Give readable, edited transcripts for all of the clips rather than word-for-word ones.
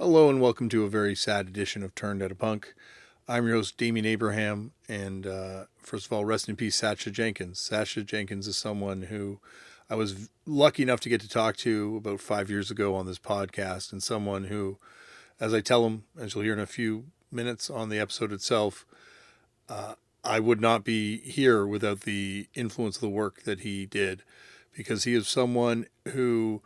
Hello and welcome to a very sad edition of Turned Out a Punk. I'm your host, Damien Abraham, and first of all, rest in peace, Sacha Jenkins. Sacha Jenkins is someone who I was lucky enough to get to talk to about 5 years ago on this podcast, and someone who, as I tell him, as you'll hear in a few minutes on the episode itself, I would not be here without the influence of the work that he did, because he is someone who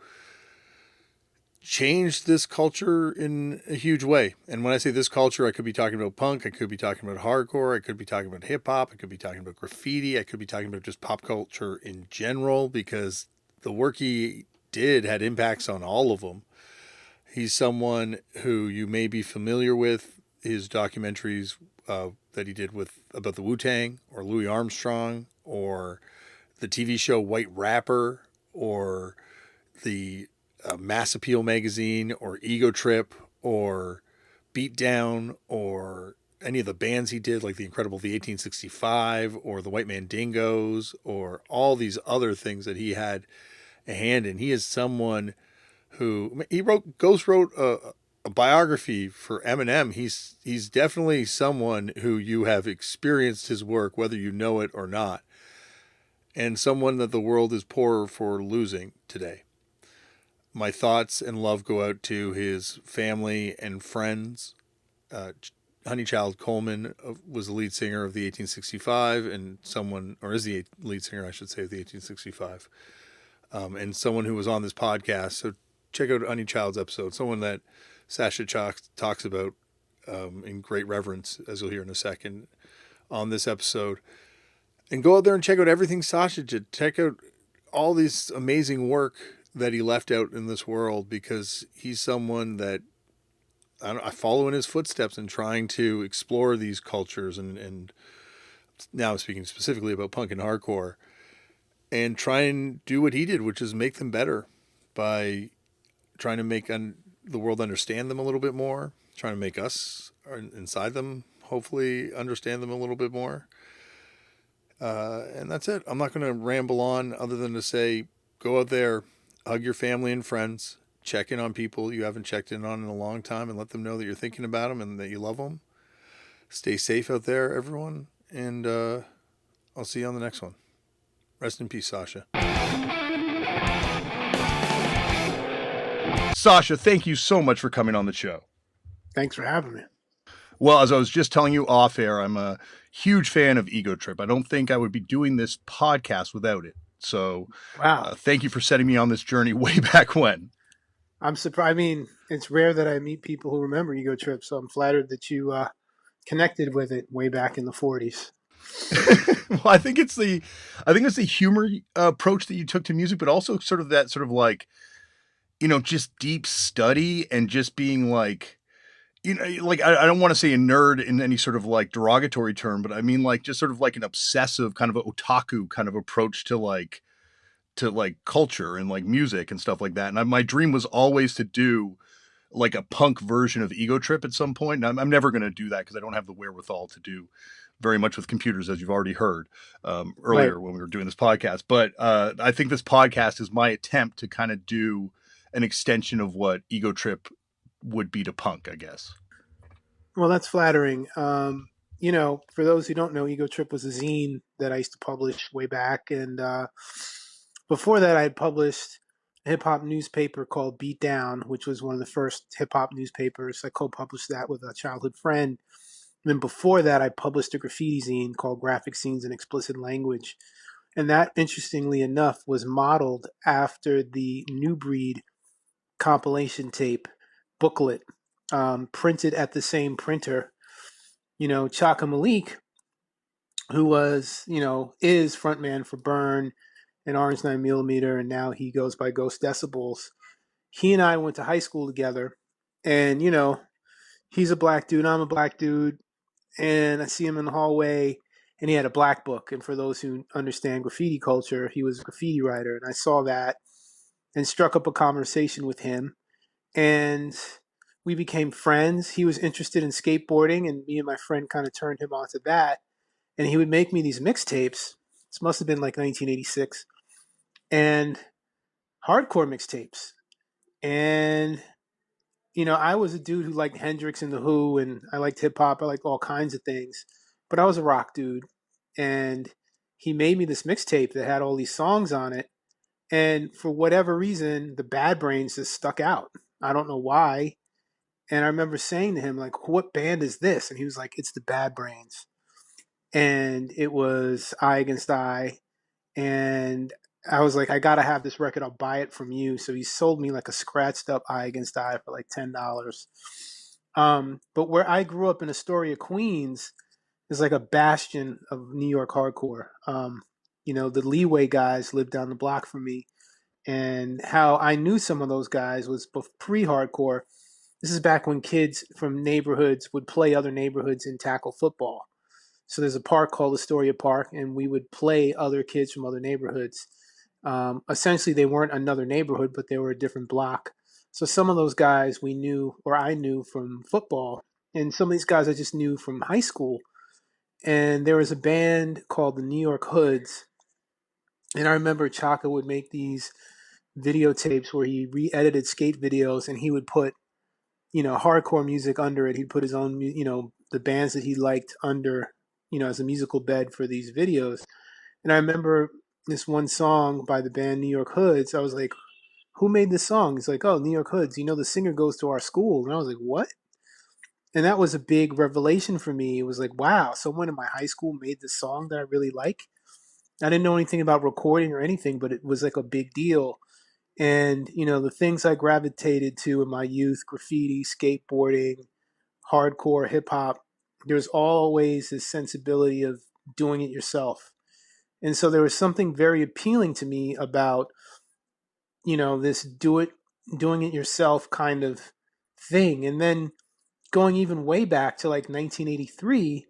changed this culture in a huge way. And when I say this culture, I could be talking about punk, I could be talking about hardcore, I could be talking about hip hop, I could be talking about graffiti, I could be talking about just pop culture in general, because the work he did had impacts on all of them. He's someone who you may be familiar with his documentaries that he did with about the Wu-Tang or Louis Armstrong, or the TV show White Rapper, or the Mass Appeal magazine, or Ego Trip, or Beatdown, or any of the bands he did, like the Incredible V1865, or the White Man Dingoes, or all these other things that he had a hand in. He is someone who wrote a biography for Eminem. He's definitely someone who you have experienced his work, whether you know it or not, and someone that the world is poorer for losing today. My thoughts and love go out to his family and friends. Honeychild Coleman was the lead singer of the 1865, and is the lead singer, I should say, of the 1865, and someone who was on this podcast. So check out Honeychild's episode, someone that Sasha talks about in great reverence, as you'll hear in a second on this episode. And go out there and check out everything Sasha did. Check out all this amazing work that he left out in this world, because he's someone that I follow in his footsteps in trying to explore these cultures, and now I'm speaking specifically about punk and hardcore, and try and do what he did, which is make them better by trying to make the world understand them a little bit more, trying to make us inside them hopefully understand them a little bit more. And that's it. I'm not going to ramble on other than to say, go out there, hug your family and friends, check in on people you haven't checked in on in a long time, and let them know that you're thinking about them and that you love them. Stay safe out there, everyone. And I'll see you on the next one. Rest in peace, Sasha. Sasha, thank you so much for coming on the show. Thanks for having me. Well, as I was just telling you off air, I'm a huge fan of Ego Trip. I don't think I would be doing this podcast without it. So Wow. Thank you for setting me on this journey way back when. I'm surprised. I mean, it's rare that I meet people who remember Ego Trip, so I'm flattered that you connected with it way back in the 40s. Well, I think it's the humor approach that you took to music, but also sort of that sort of like, just deep study and just being like, like, I don't want to say a nerd in any sort of like derogatory term, but I mean like just sort of like an obsessive kind of a otaku kind of approach to like culture and like music and stuff like that. And my dream was always to do like a punk version of Ego Trip at some point. And I'm never going to do that because I don't have the wherewithal to do very much with computers, as you've already heard earlier Right. when we were doing this podcast. But I think this podcast is my attempt to kind of do an extension of what Ego Trip would be to punk, I guess. Well, that's flattering. For those who don't know, Ego Trip was a zine that I used to publish way back. And before that, I had published a hip hop newspaper called Beatdown, which was one of the first hip hop newspapers. I co-published that with a childhood friend. And then before that, I published a graffiti zine called Graphic Scenes in Explicit Language. And that, interestingly enough, was modeled after the New Breed compilation tape booklet, printed at the same printer. Chaka Malik, who was, is frontman for Burn and Orange 9mm, and now he goes by Ghost Decibels. He and I went to high school together, and, he's a black dude, I'm a black dude, and I see him in the hallway, and he had a black book. And for those who understand graffiti culture, he was a graffiti writer, and I saw that and struck up a conversation with him. And we became friends. He was interested in skateboarding, and me and my friend kind of turned him onto that. And he would make me these mixtapes. This must have been like 1986, and hardcore mixtapes. And I was a dude who liked Hendrix and The Who, and I liked hip hop. I liked all kinds of things, but I was a rock dude. And he made me this mixtape that had all these songs on it. And for whatever reason, the Bad Brains just stuck out. I don't know why. And I remember saying to him, like, what band is this? And he was like, it's the Bad Brains. And it was Eye Against Eye. And I was like, I gotta have this record. I'll buy it from you. So he sold me like a scratched up Eye Against Eye for like $10. But where I grew up in Astoria, Queens, is like a bastion of New York hardcore. The Leeway guys lived down the block from me, and how I knew some of those guys was pre-hardcore. This is back when kids from neighborhoods would play other neighborhoods and tackle football. So there's a park called Astoria Park, and we would play other kids from other neighborhoods. Essentially, they weren't another neighborhood, but they were a different block. So some of those guys we knew, or I knew from football, and some of these guys I just knew from high school. And there was a band called the New York Hoods, and I remember Chaka would make these videotapes where he re-edited skate videos, and he would put hardcore music under it. He'd put his own, the bands that he liked under, as a musical bed for these videos. And I remember this one song by the band New York Hoods. I was like, who made this song? He's like, oh, New York Hoods. The singer goes to our school. And I was like, what? And that was a big revelation for me. It was like, wow, someone in my high school made this song that I really like. I didn't know anything about recording or anything, but it was like a big deal. And, the things I gravitated to in my youth, graffiti, skateboarding, hardcore, hip hop, there's always this sensibility of doing it yourself. And so there was something very appealing to me about, this doing it yourself kind of thing. And then going even way back to like 1983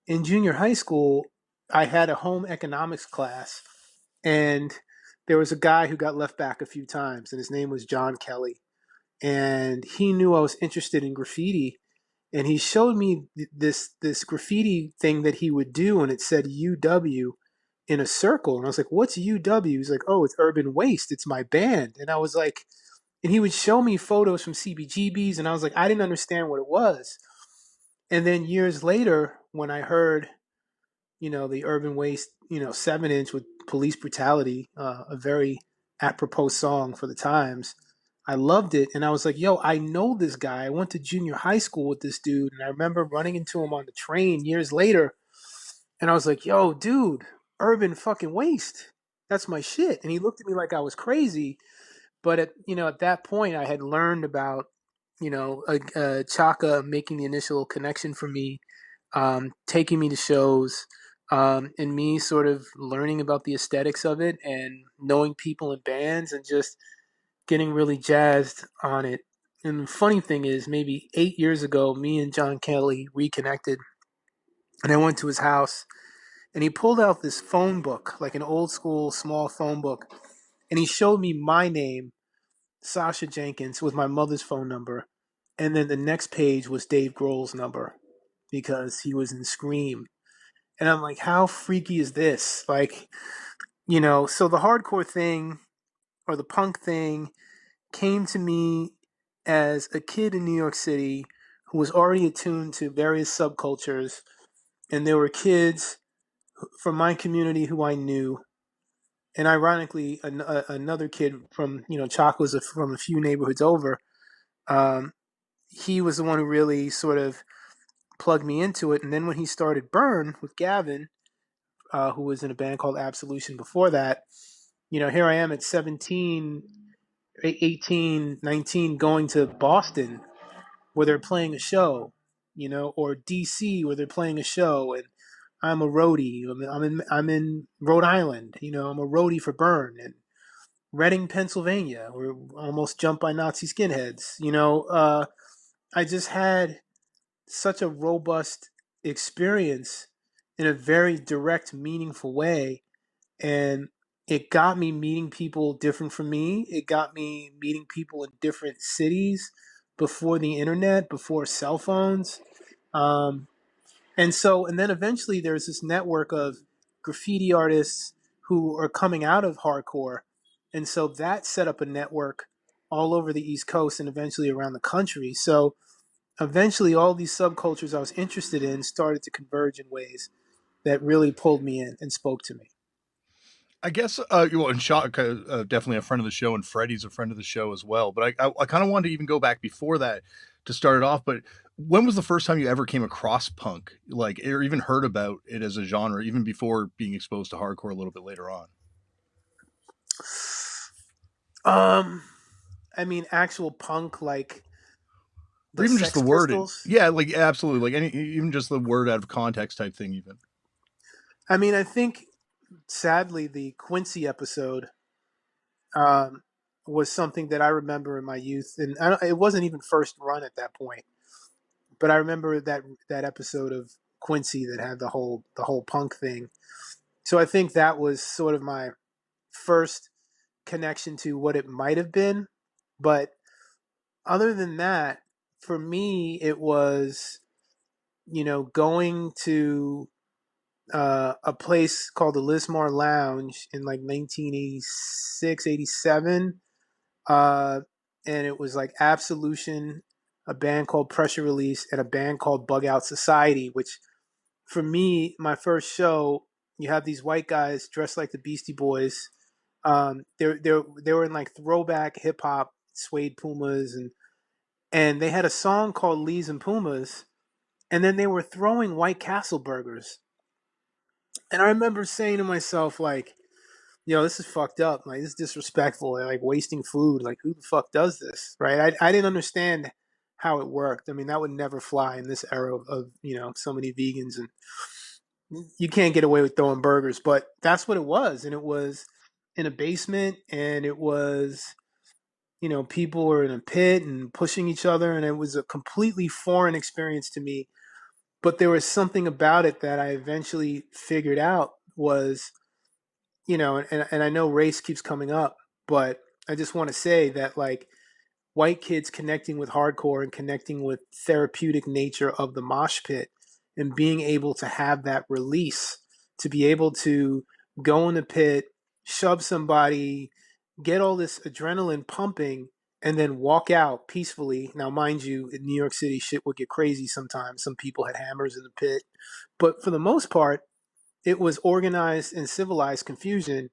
in junior high school, I had a home economics class, and there was a guy who got left back a few times, and his name was John Kelly. And he knew I was interested in graffiti, and he showed me this graffiti thing that he would do, and it said UW in a circle. And I was like, what's UW? He's like, oh, it's Urban Waste. It's my band. And I was like, and he would show me photos from CBGBs, and I was like, I didn't understand what it was. And then years later, when I heard, the Urban Waste, 7-inch with police brutality, a very apropos song for the times, I loved it. And I was like, yo, I know this guy. I went to junior high school with this dude. And I remember running into him on the train years later. And I was like, yo, dude, Urban fucking Waste. That's my shit. And he looked at me like I was crazy. But at that point, I had learned about Chaka making the initial connection for me, taking me to shows, and me sort of learning about the aesthetics of it and knowing people in bands and just getting really jazzed on it. And the funny thing is, maybe 8 years ago, me and John Kelly reconnected, and I went to his house, and he pulled out this phone book, like an old school small phone book, and he showed me my name, Sacha Jenkins, with my mother's phone number. And then the next page was Dave Grohl's number because he was in Scream. And I'm like, how freaky is this? Like, so the hardcore thing or the punk thing came to me as a kid in New York City who was already attuned to various subcultures. And there were kids from my community who I knew. And ironically, another kid from, Chalk was from a few neighborhoods over. Um, he was the one who really sort of plugged me into it. And then when he started Burn with Gavin, who was in a band called Absolution before that, here I am at 17, 18, 19, going to Boston where they're playing a show, or DC where they're playing a show, and I'm a roadie. I'm in Rhode Island. I'm a roadie for Burn, and Reading, Pennsylvania. We're almost jumped by Nazi skinheads. I just had such a robust experience in a very direct, meaningful way. And it got me meeting people different from me. It got me meeting people in different cities before the internet, before cell phones. Um, and then eventually there's this network of graffiti artists who are coming out of hardcore. And so that set up a network all over the East Coast and eventually around the country. So eventually, all these subcultures I was interested in started to converge in ways that really pulled me in and spoke to me. I guess, and Shock, definitely a friend of the show, and Freddie's a friend of the show as well. But I kind of wanted to even go back before that to start it off. But when was the first time you ever came across punk, like, or even heard about it as a genre, even before being exposed to hardcore a little bit later on? Um, I mean, actual punk like Or the even just the Sex word, Pistols. yeah, like absolutely, like any, even just the word out of context type thing, even. I mean, I think sadly the Quincy episode um, was something that I remember in my youth, and it wasn't even first run at that point. But I remember that episode of Quincy that had the whole punk thing. So I think that was sort of my first connection to what it might have been. But other than that, for me, it was, going to a place called the Lismore Lounge in like 1986, 87. Uh, and it was like Absolution, a band called Pressure Release, and a band called Bug Out Society, which for me, my first show, you have these white guys dressed like the Beastie Boys. They were in like throwback hip hop, suede Pumas, and they had a song called Lees and Pumas, and then they were throwing White Castle burgers. And I remember saying to myself, like, this is fucked up. Like, this is disrespectful. Like, wasting food. Like, who the fuck does this? Right? I didn't understand how it worked. I mean, that would never fly in this era of so many vegans, and you can't get away with throwing burgers. But that's what it was. And it was in a basement, and it was, people were in a pit and pushing each other. And it was a completely foreign experience to me. But there was something about it that I eventually figured out was, and I know race keeps coming up, but I just want to say that, like, white kids connecting with hardcore and connecting with therapeutic nature of the mosh pit and being able to have that release, to be able to go in the pit, shove somebody, get all this adrenaline pumping, and then walk out peacefully. Now, mind you, in New York City, shit would get crazy sometimes. Some people had hammers in the pit. But for the most part, it was organized and civilized confusion.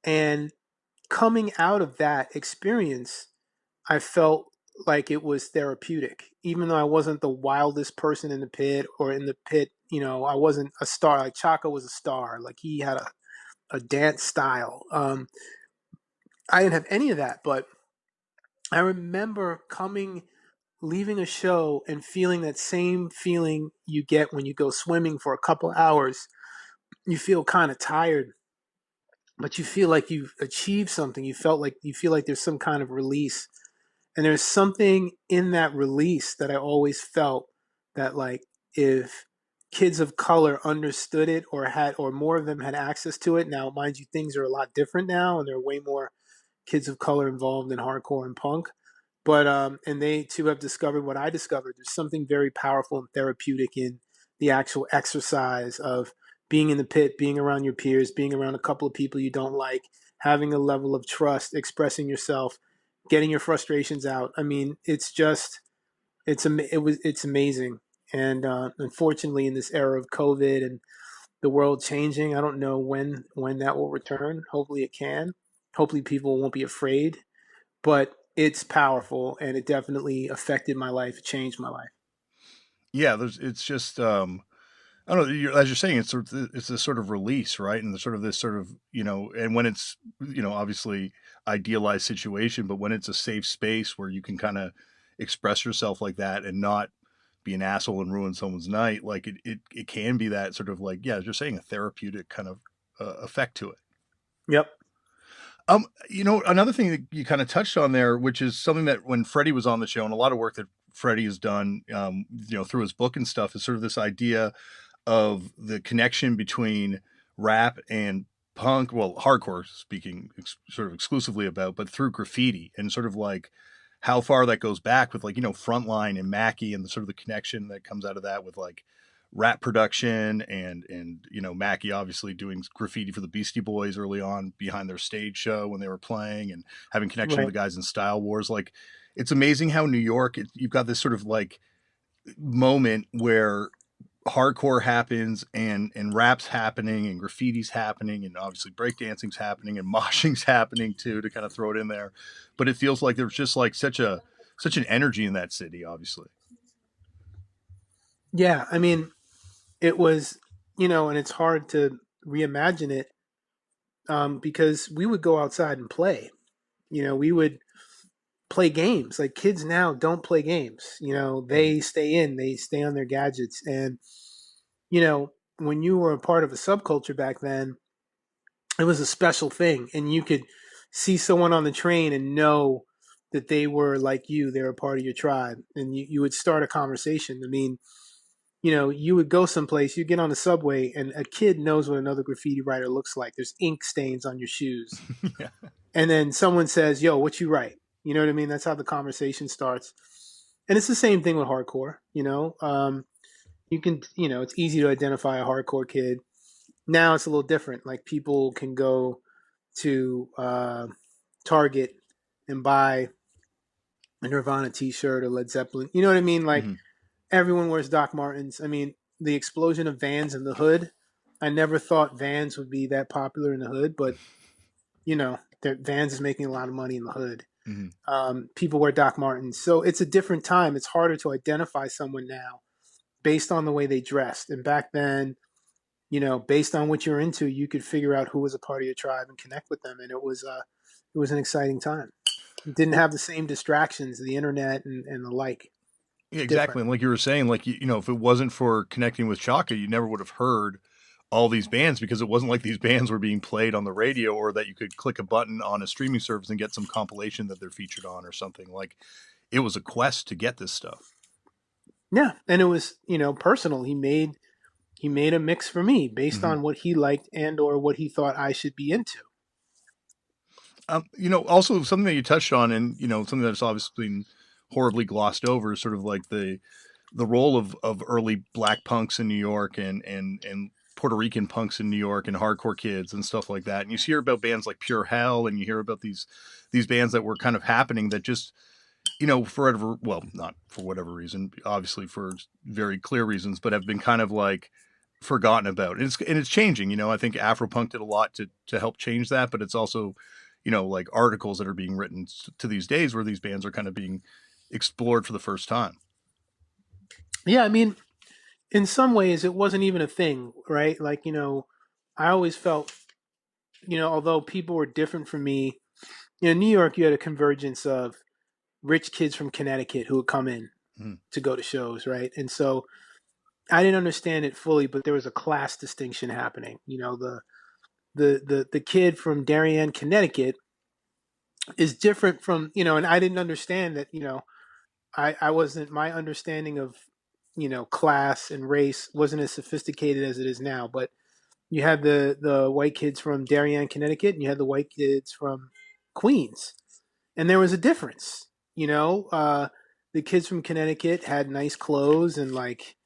And coming out of that experience, I felt like it was therapeutic. Even though I wasn't the wildest person in the pit or in the pit, I wasn't a star. Like Chaka was a star. Like he had a dance style. I didn't have any of that, but I remember leaving a show and feeling that same feeling you get when you go swimming for a couple hours. You feel kind of tired, but you feel like you've achieved something. You feel like there's some kind of release. And there's something in that release that I always felt that, like, if kids of color understood it or more of them had access to it. Now, mind you, things are a lot different now, and there are way more kids of color involved in hardcore and punk. But and they too have discovered what I discovered. There's something very powerful and therapeutic in the actual exercise of being in the pit, being around your peers, being around a couple of people you don't like, having a level of trust, expressing yourself, getting your frustrations out. I mean, it's amazing. And unfortunately, in this era of COVID and the world changing, I don't know when that will return. Hopefully, it can. Hopefully, people won't be afraid. But it's powerful, and it definitely affected my life. It changed my life. Yeah, it's just, I don't know. As you're saying, it's a sort of release, right? And the sort of this sort of, and when it's, obviously idealized situation, but when it's a safe space where you can kind of express yourself like that and not be an asshole and ruin someone's night, like it can be that sort of, like, yeah, as you're saying, a therapeutic kind of effect to it. Yep. Another thing that you kind of touched on there, which is something that when Freddie was on the show, and a lot of work that Freddie has done, through his book and stuff, is sort of this idea of the connection between rap and punk, well, hardcore speaking sort of exclusively about, but through graffiti, and sort of like how far that goes back with, like, Frontline and Mackie, and the sort of the connection that comes out of that with, like, rap production, and Mackie obviously doing graffiti for the Beastie Boys early on behind their stage show when they were playing, and having connection with Right. the guys in Style Wars. Like, it's amazing how New York, you've got this sort of like moment where hardcore happens, and rap's happening, and graffiti's happening, and obviously breakdancing's happening, and moshing's happening too, to kind of throw it in there. But it feels like there's just like such an energy in that city, obviously. Yeah, I mean, it was, and it's hard to reimagine it, because we would go outside and play. We would play games. Like kids now don't play games. Mhm. They stay in, they stay on their gadgets. And, when you were a part of a subculture back then, it was a special thing. And you could see someone on the train and know that they were like you, they were part of your tribe. And you would start a conversation. I mean, you would go someplace, you get on the subway, and a kid knows what another graffiti writer looks like. There's ink stains on your shoes. Yeah. And then someone says, "Yo, what you write?" You know what I mean? That's how the conversation starts. And it's the same thing with hardcore. You can, it's easy to identify a hardcore kid. Now it's a little different. Like people can go to Target and buy a Nirvana T-shirt or Led Zeppelin. You know what I mean? Like Hmm. everyone wears Doc Martens. I mean, the explosion of Vans in the hood. I never thought Vans would be that popular in the hood, but Vans is making a lot of money in the hood. Hmm. People wear Doc Martens. So it's a different time. It's harder to identify someone now based on the way they dressed. And back then, based on what you're into, you could figure out who was a part of your tribe and connect with them. And it was an exciting time. It didn't Well, have the same distractions, the internet and the like. yeah, exactly. Different. And like you were saying, like if it wasn't for connecting with Chaka, you never would have heard all these bands, because it wasn't like these bands were being played on the radio, or that you could click a button on a streaming service and get some compilation that they're featured on or something. Like, it was a quest to get this stuff. Yeah, and it was personal. He made a mix for me based Hmm. on what he liked and or what he thought I should be into. Also something that you touched on, and something that's obviously been horribly glossed over, is sort of like the role of early black punks in New York, and Puerto Rican punks in New York, and hardcore kids and stuff like that. And you hear about bands like Pure Hell, and you hear about these bands that were kind of happening, that just for whatever, well, not for whatever reason, obviously for very clear reasons, but have been kind of like forgotten about. And it's changing. I think Afropunk did a lot to help change that, but it's also like articles that are being written to these days where these bands are kind of being explored for the first time. Yeah, I mean, in some ways, it wasn't even a thing, right? Like, I always felt, although people were different from me, in New York, you had a convergence of rich kids from Connecticut who would come in Mm-hmm. to go to shows, right? And so I didn't understand it fully, but there was a class distinction happening. The kid from Darien, Connecticut is different from, and I didn't understand that, I wasn't, my understanding of, class and race wasn't as sophisticated as it is now. But you had the white kids from Darien, Connecticut, and you had the white kids from Queens, and there was a difference. The kids from Connecticut had nice clothes and like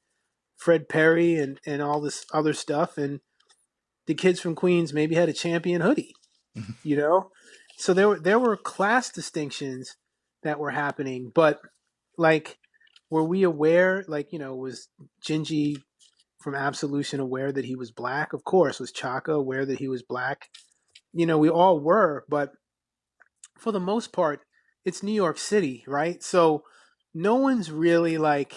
Fred Perry and all this other stuff, and the kids from Queens maybe had a Champion hoodie. You know, so there were class distinctions that were happening, but like, were we aware? Like, was Gingy from Absolution aware that he was black? Of course. Was Chaka aware that he was black? We all were, but for the most part, it's New York City, right? So no one's really like,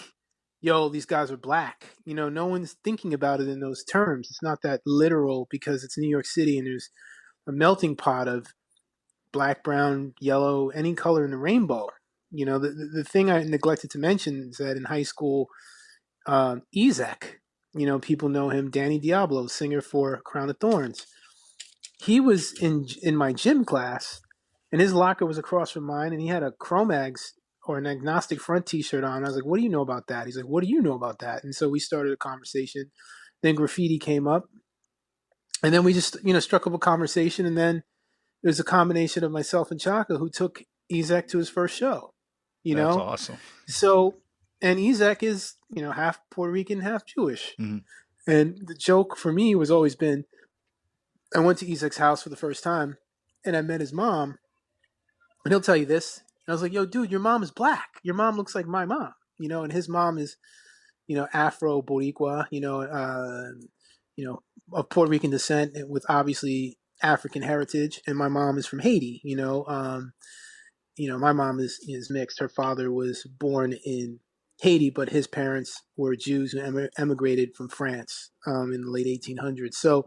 yo, these guys are black. No one's thinking about it in those terms. It's not that literal because it's New York City and there's a melting pot of black, brown, yellow, any color in the rainbow. The thing I neglected to mention is that in high school, Ezek, people know him, Danny Diablo, singer for Crown of Thorns. He was in my gym class, and his locker was across from mine, and he had a Chromags or an Agnostic Front T-shirt on. I was like, "What do you know about that?" He's like, "What do you know about that?" And so we started a conversation. Then graffiti came up, and then we just struck up a conversation, and then it was a combination of myself and Chaka who took Ezek to his first show. You That's know, awesome. so And Izek is, half Puerto Rican, half Jewish. Hmm. And the joke for me was always been, I went to Izek's house for the first time, and I met his mom, and he'll tell you this. And I was like, "Yo, dude, your mom is black. Your mom looks like my mom." And his mom is, Afro Boricua, of Puerto Rican descent with obviously African heritage, and my mom is from Haiti. My mom is mixed. Her father was born in Haiti, but his parents were Jews who emigrated from France in the late 1800s. So,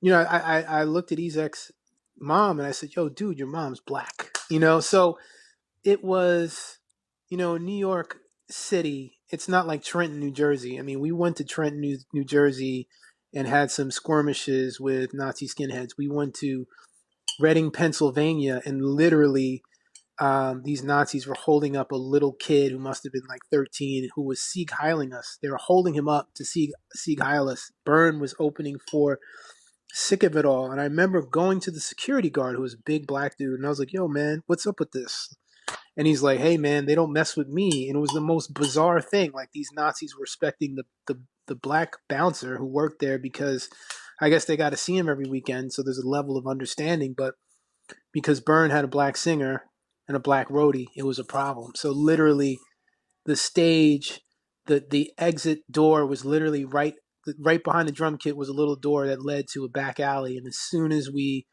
I looked at Ezek's mom and I said, "Yo, dude, your mom's black." So it was, New York City. It's not like Trenton, New Jersey. I mean, we went to Trenton, New Jersey, and had some skirmishes with Nazi skinheads. We went to Reading, Pennsylvania, and literally these Nazis were holding up a little kid who must have been like 13 who was Sieg Heiling us. They were holding him up to Sieg Heil us. Byrne was opening for Sick of It All. And I remember going to the security guard who was a big black dude. And I was like, "Yo, man, what's up with this?" And he's like, "Hey, man, they don't mess with me." And it was the most bizarre thing. Like these Nazis were respecting the black bouncer who worked there because I guess they got to see him every weekend. So there's a level of understanding. But because Byrne had a black singer and a black roadie, it was a problem. So literally, the stage, the exit door was literally right behind the drum kit was a little door that led to a back alley. And as soon as we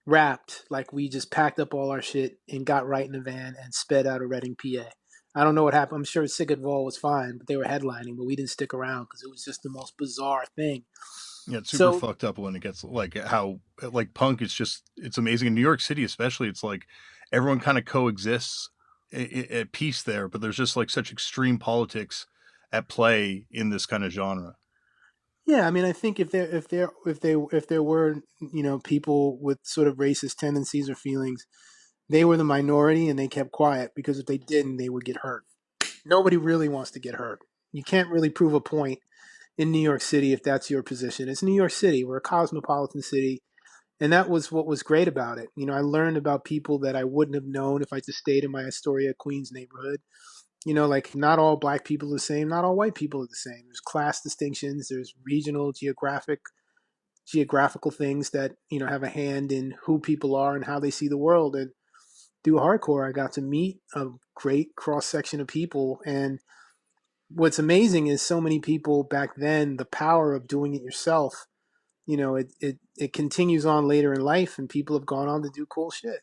wrapped, like we just packed up all our shit and got right in the van and sped out of Reading, PA. I don't know what happened. I'm sure Sick of It All was fine, but they were headlining, but we didn't stick around because it was just the most bizarre thing. Yeah, it's super So fucked up when it gets like how like punk is just it's amazing in New York City especially. It's like everyone kind of coexists at peace there, but there's just like such extreme politics at play in this kind of genre. yeah, I mean, I think if there were people with sort of racist tendencies or feelings, they were the minority and they kept quiet because if they didn't, they would get hurt. Nobody really wants to get hurt. You can't really prove a point in New York City if that's your position. It's New York City. We're a cosmopolitan city. And that was what was great about it. I learned about people that I wouldn't have known if I just stayed in my Astoria, Queens neighborhood. Like not all black people are the same, not all white people are the same. There's class distinctions, there's regional, geographical things that, have a hand in who people are and how they see the world. And through hardcore, I got to meet a great cross section of people. And what's amazing is so many people back then, the power of doing it yourself, it continues on later in life and people have gone on to do cool shit.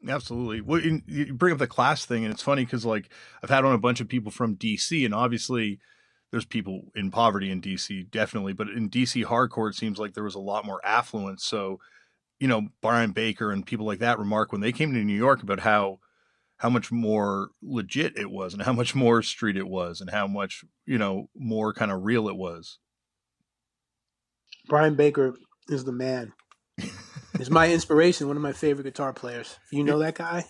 Absolutely. Well, you bring up the class thing, and it's funny because like I've had on a bunch of people from DC, and obviously there's people in poverty in DC, definitely, but in DC hardcore, it seems like there was a lot more affluence. So Brian Baker and people like that remark when they came to New York about how much more legit it was, and how much more street it was, and how much more kind of real it was. Brian Baker is the man. Is my inspiration, one of my favorite guitar players. You know that guy?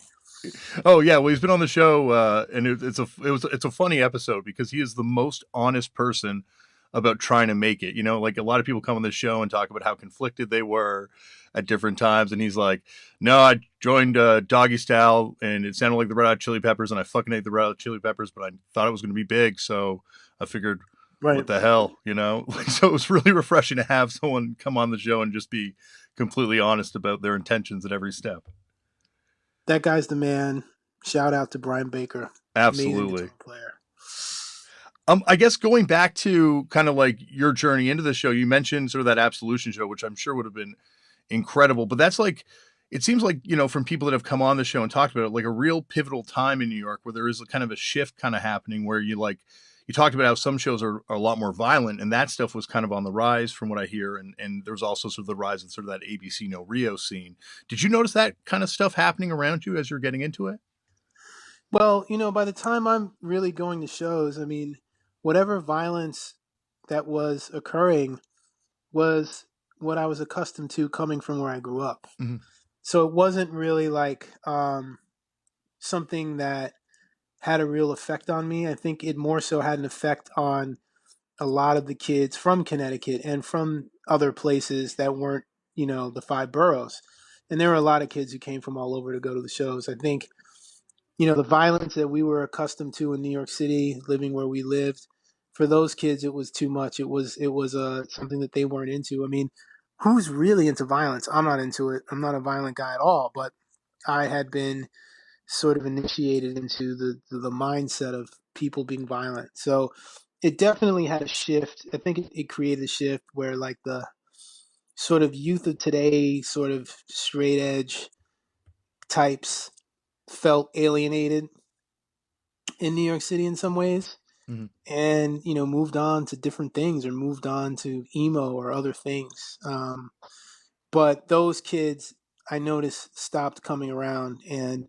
Oh yeah, well he's been on the show, and it's a funny episode because he is the most honest person about trying to make it. Like a lot of people come on the show and talk about how conflicted they were at different times, and he's like, "No, I joined Doggy Style, and it sounded like the Red Hot Chili Peppers, and I fucking hate the Red Hot Chili Peppers, but I thought it was going to be big, so I figured." What Right. the hell? So it was really refreshing to have someone come on the show and just be completely honest about their intentions at every step. That guy's the man. Shout out to Brian Baker. Amazing Absolutely. guitar player. I guess going back to kind of like your journey into the show, you mentioned sort of that Absolution show, which I'm sure would have been incredible. But that's like, it seems like, from people that have come on the show and talked about it, like a real pivotal time in New York where there is a kind of a shift kind of happening where you talked about how some shows are a lot more violent, and that stuff was kind of on the rise from what I hear. And there was also sort of the rise of sort of that ABC No Rio scene. Did you notice that kind of stuff happening around you as you're getting into it? Well, by the time I'm really going to shows, I mean, whatever violence that was occurring was what I was accustomed to coming from where I grew up. Mm-hmm. So it wasn't really like something that had a real effect on me. I think it more so had an effect on a lot of the kids from Connecticut and from other places that weren't, the five boroughs. And there were a lot of kids who came from all over to go to the shows. I think the violence that we were accustomed to in New York City, living where we lived, for those kids, it was too much. It was something that they weren't into. I mean, who's really into violence? I'm not into it. I'm not a violent guy at all, but I had been sort of initiated into the mindset of people being violent. So it definitely had a shift. I think it created a shift where like the sort of youth of today, sort of straight edge types felt alienated in New York City in some ways, Mhm. and moved on to different things or moved on to emo or other things. But those kids, I noticed, stopped coming around, and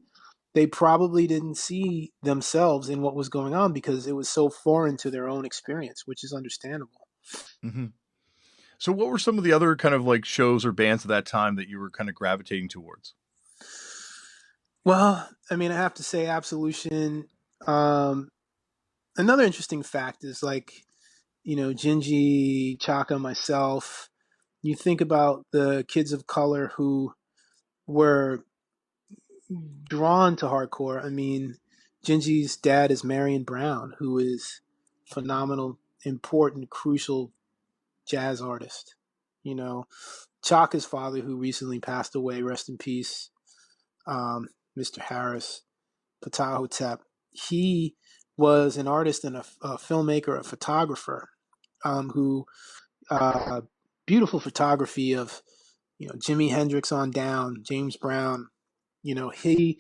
they probably didn't see themselves in what was going on because it was so foreign to their own experience, which is understandable. Mhm. So what were some of the other kind of like shows or bands at that time that you were kind of gravitating towards? Well, I mean, I have to say, Absolution. Um, Another interesting fact is like, Gingy, Chaka, myself. You think about the kids of color who were drawn to hardcore. I mean, Gingy's dad is Marion Brown, who is phenomenal, important, crucial jazz artist. You know, Chaka's father, who recently passed away, rest in peace, Mr. Harris, Patahotep. He was an artist and a filmmaker, a photographer, who beautiful photography of Jimi Hendrix on down, James Brown. His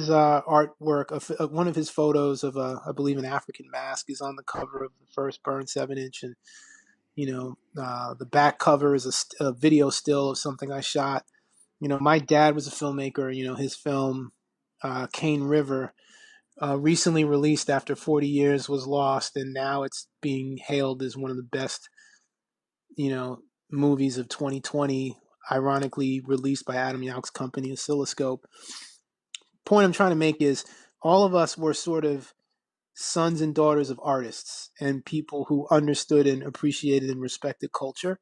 artwork of one of his photos of I believe an African mask is on the cover of the first Burn 7-inch, and the back cover is a video still of something I shot. My dad was a filmmaker. His film Cane River, recently released after 40 years, was lost, and now it's being hailed as one of the best you know movies of 2020, ironically released by Adam Yauch's company Oscilloscope. Point I'm trying to make is all of us were sort of sons and daughters of artists and people who understood and appreciated and respected culture.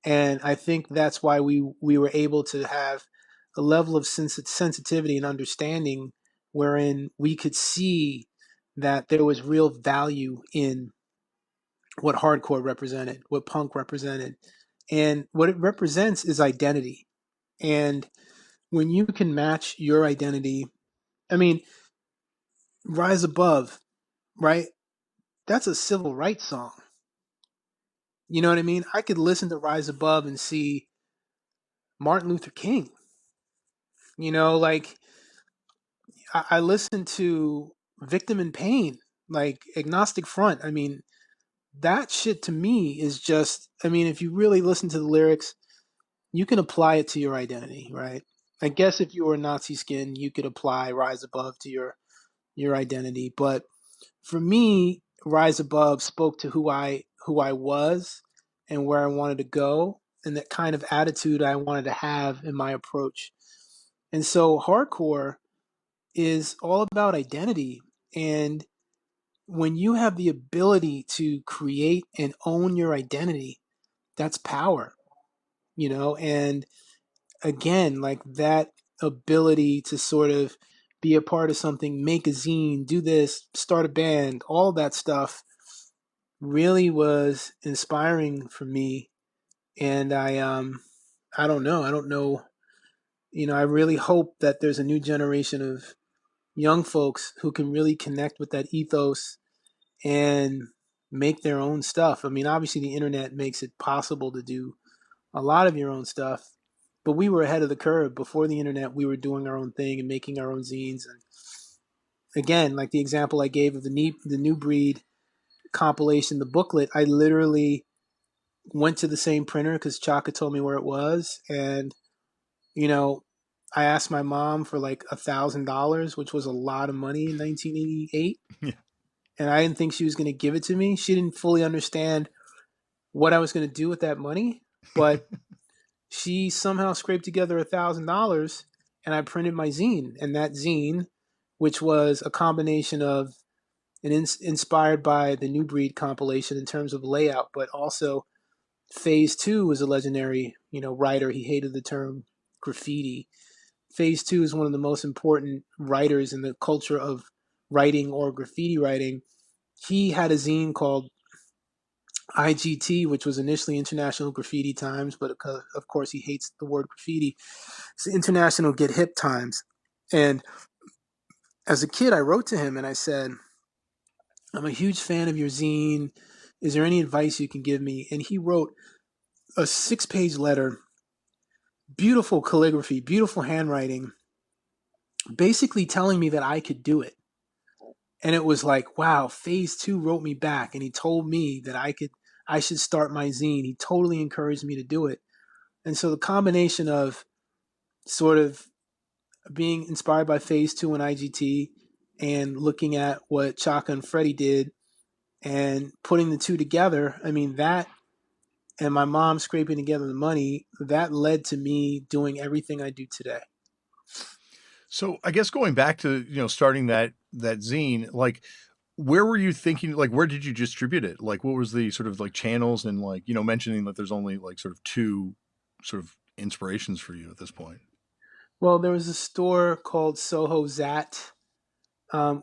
And I think that's why we were able to have a level of sensitivity and understanding wherein we could see that there was real value in what hardcore represented, what punk represented. And what it represents is identity. And when you can match your identity, I mean, Rise Above, right? That's a civil rights song. You know what I mean? I could listen to Rise Above and see Martin Luther King. Like I listen to Victim in Pain, like Agnostic Front. I mean, that shit to me is just, I mean, if you really listen to the lyrics, you can apply it to your identity, right? I guess if you were Nazi skin, you could apply Rise Above to your identity. But for me, Rise Above spoke to who I was and where I wanted to go and that kind of attitude I wanted to have in my approach. And so hardcore is all about identity. And when you have the ability to create and own your identity, that's power, and again, like that ability to sort of be a part of something, make a zine, do this, start a band, all that stuff really was inspiring for me. And I don't know. I don't know. I really hope that there's a new generation of young folks who can really connect with that ethos and make their own stuff. I mean, obviously the internet makes it possible to do a lot of your own stuff, but we were ahead of the curve. Before the internet, we were doing our own thing and making our own zines. And again, like the example I gave of the New Breed compilation, the booklet, I literally went to the same printer because Chaka told me where it was, and you know, I asked my mom for like $1,000, which was a lot of money in 1988, Yeah. and I didn't think she was going to give it to me. She didn't fully understand what I was going to do with that money, but she somehow scraped together $1,000, and I printed my zine. And that zine, which was a combination of inspired by the New Breed compilation in terms of layout, but also Phase Two was a legendary, writer. He hated the term graffiti, Phase Two is one of the most important writers in the culture of writing or graffiti writing. He had a zine called IGT, which was initially International Graffiti Times, but of course he hates the word graffiti. It's International Get Hip Times. And as a kid, I wrote to him and I said, I'm a huge fan of your zine. Is there any advice you can give me? And he wrote a 6-page letter, beautiful calligraphy, beautiful handwriting, basically telling me that I could do it. And it was like, wow, Phase Two wrote me back and he told me that I should start my zine. He totally encouraged me to do it. And so the combination of sort of being inspired by Phase Two and IGT and looking at what Chaka and Freddie did and putting the two together, I mean, that and my mom scraping together the money, that led to me doing everything I do today. So I guess going back to, starting that zine, like where were you thinking, like where did you distribute it? Like what was the sort of like channels, and like, mentioning that there's only like sort of two sort of inspirations for you at this point? Well, there was a store called Soho Zat,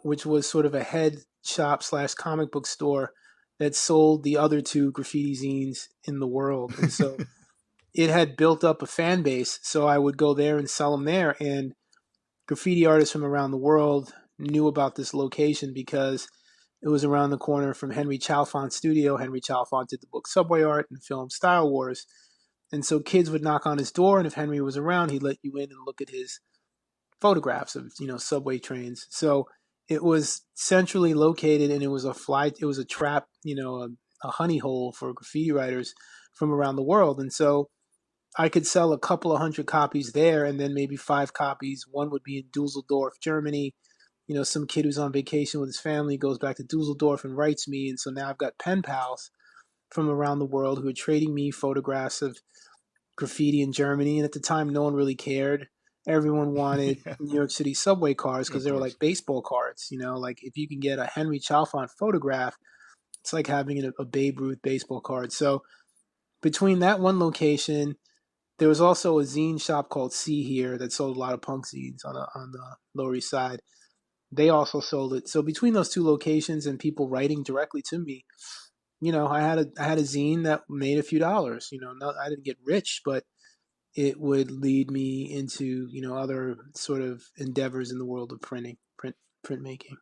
which was sort of a head shop slash comic book store that sold the other two graffiti zines in the world. And so it had built up a fan base. So I would go there and sell them there. And graffiti artists from around the world knew about this location because it was around the corner from Henry Chalfant's studio. Henry Chalfant did the book Subway Art and film Style Wars. And so kids would knock on his door, and if Henry was around, he'd let you in and look at his photographs of subway trains. So it was centrally located, and it was a trap, a honey hole for graffiti writers from around the world. And so I could sell a couple of hundred copies there, and then maybe 5 copies. One would be in Dusseldorf, Germany. Some kid who's on vacation with his family goes back to Dusseldorf and writes me, and so now I've got pen pals from around the world who are trading me photographs of graffiti in Germany. And at the time, no one really cared. Everyone wanted Yeah, New York City subway cars because of they were course. like baseball cards. Like if you can get a Henry Chalfant photograph, it's like having a Babe Ruth baseball card. So between that one location, there was also a zine shop called See Here that sold a lot of punk zines on the Lower East Side. They also sold it. So between those two locations and people writing directly to me, I had a zine that made a few dollars. I didn't get rich, but it would lead me into other sort of endeavors in the world of printmaking.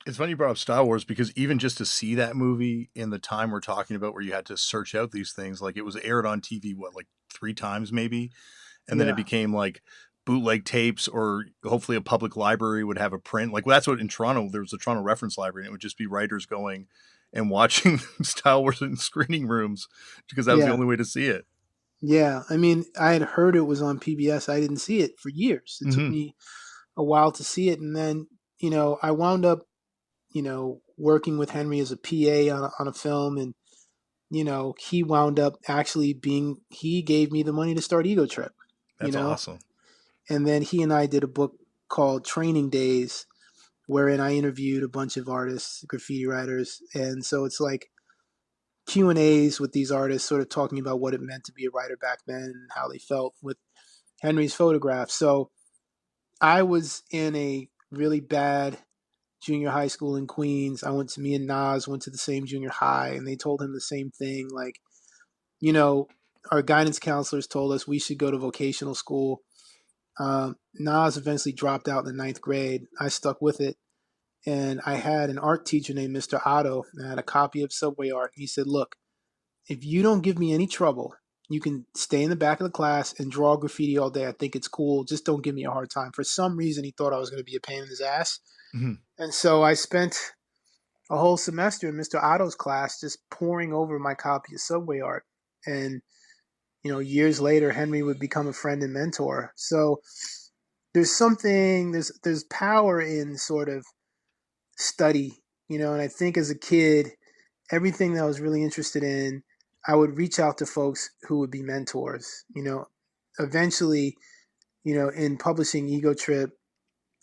It's funny you brought up Star Wars, because even just to see that movie in the time we're talking about, where you had to search out these things, like it was aired on TV, what, like 3 times maybe? And then it Yeah, became like bootleg tapes, or hopefully a public library would have a print. Like, well, that's what in Toronto, there was a Toronto Reference Library, and it would just be writers going and watching Star Wars in screening rooms, because that was the yeah, only way to see it. yeah. I mean, I had heard it was on PBS. I didn't see it for years. It took Mm-hmm. me a while to see it, and then I wound up working with Henry as a PA on a film, and he wound up actually he gave me the money to start Ego Trip, you That's know, awesome. and then he and I did a book called Training Days, wherein I interviewed a bunch of artists, graffiti writers, and so it's like Q&As with these artists, sort of talking about what it meant to be a writer back then and how they felt with Henry's photographs. So I was in a really bad junior high school in Queens. Me and Nas went to the same junior high, and they told him the same thing. Like, you know, our guidance counselors told us we should go to vocational school. Nas eventually dropped out in the 9th grade. I stuck with it. And I had an art teacher named Mr. Otto, and I had a copy of Subway Art. He said, look, if you don't give me any trouble, you can stay in the back of the class and draw graffiti all day. I think it's cool. Just don't give me a hard time. For some reason, he thought I was going to be a pain in his ass. Mm-hmm. And so I spent a whole semester in Mr. Otto's class just poring over my copy of Subway Art. And, years later, Henry would become a friend and mentor. So there's power in sort of study, and I think as a kid, everything that I was really interested in, I would reach out to folks who would be mentors. Eventually, in publishing Ego Trip,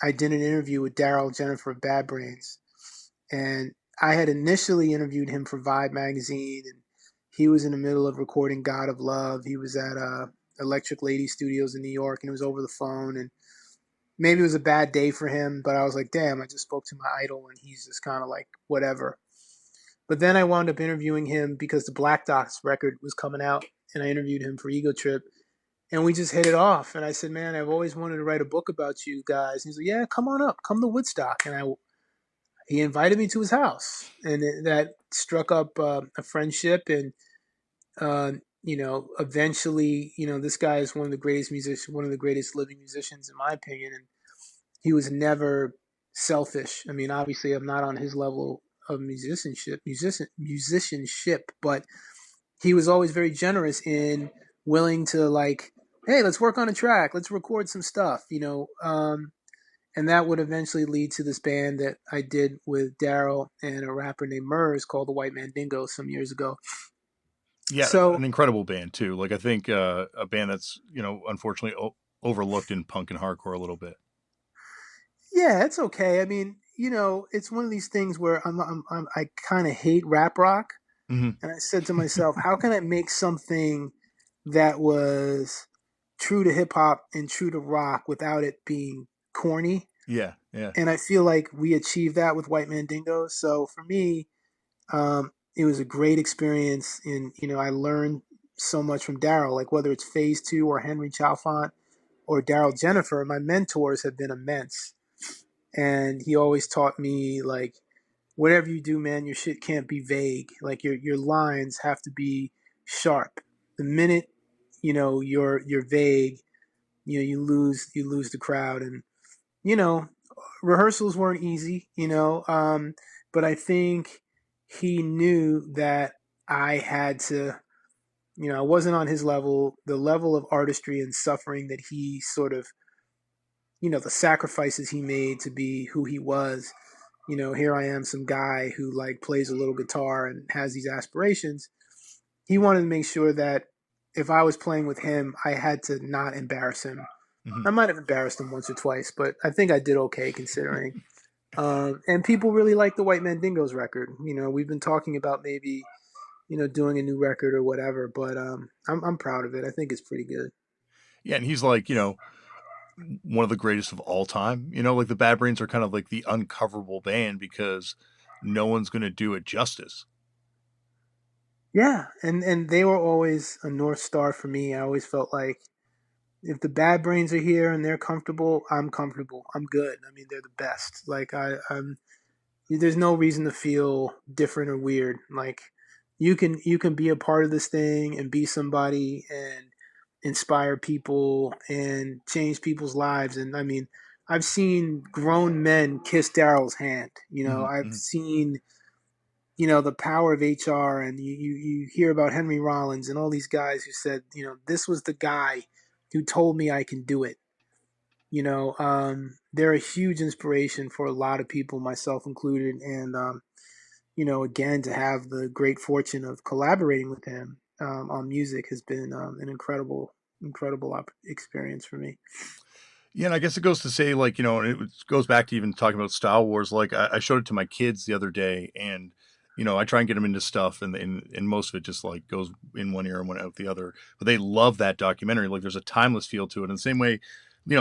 I did an interview with Daryl Jennifer of Bad Brains, and I had initially interviewed him for Vibe magazine, and he was in the middle of recording God of Love. He was at Electric Lady Studios in New York, and it was over the phone. And maybe it was a bad day for him, but I was like, damn, I just spoke to my idol and he's just kind of like, whatever. But then I wound up interviewing him because the Black Dots record was coming out, and I interviewed him for Ego Trip, and we just hit it off. And I said, man, I've always wanted to write a book about you guys. And he's like, yeah, come on up, come to Woodstock. And he invited me to his house, and that struck up a friendship. And eventually, this guy is one of the greatest musicians, one of the greatest living musicians, in my opinion. And he was never selfish. I mean, obviously, I'm not on his level of musicianship, but he was always very generous in willing to like, hey, let's work on a track, let's record some stuff, and that would eventually lead to this band that I did with Daryl and a rapper named Murs called the White Mandingo some years ago. Yeah, So an incredible band too. Like I think a band that's unfortunately overlooked in punk and hardcore a little bit. yeah, it's okay. I mean, it's one of these things where I kind of hate rap rock, Hmm. and I said to myself, how can I make something that was true to hip hop and true to rock without it being corny? Yeah, yeah. And I feel like we achieved that with White Mandingo. So for me, it was a great experience. And, I learned so much from Daryl, like whether it's Phase 2 or Henry Chalfant or Daryl Jennifer, my mentors have been immense. And he always taught me, like, whatever you do, man, your shit can't be vague. Like your lines have to be sharp. The minute, you're vague, you lose the crowd. And, you know, rehearsals weren't easy, but I think he knew that I had to, I wasn't on his level. The level of artistry and suffering that he sort of, the sacrifices he made to be who he was. Here I am, some guy who like plays a little guitar and has these aspirations. He wanted to make sure that if I was playing with him, I had to not embarrass him. Hmm. I might have embarrassed him once or twice, but I think I did okay considering. And people really like the White Mandingos record. We've been talking about maybe, doing a new record or whatever, but I'm proud of it. I think it's pretty good. Yeah, and he's like one of the greatest of all time. Like the Bad Brains are kind of like the uncoverable band because no one's going to do it justice. Yeah, and they were always a North Star for me. I always felt like if the Bad Brains are here and they're comfortable, I'm comfortable. I'm good. I mean, they're the best. Like I'm there's no reason to feel different or weird. Like you can be a part of this thing and be somebody and inspire people and change people's lives. And I mean, I've seen grown men kiss Daryl's hand. Hmm. I've Hmm. seen the power of HR, and you hear about Henry Rollins and all these guys who said, this was the guy who told me I can do it. They're a huge inspiration for a lot of people, myself included. And, again, to have the great fortune of collaborating with him on music has been an incredible experience for me. Yeah, and I guess it goes to say, like, and it goes back to even talking about Star Wars. Like, I showed it to my kids the other day, and I try and get them into stuff, and most of it just like goes in one ear and one out the other. But they love that documentary. Like, there's a timeless feel to it. And the same way,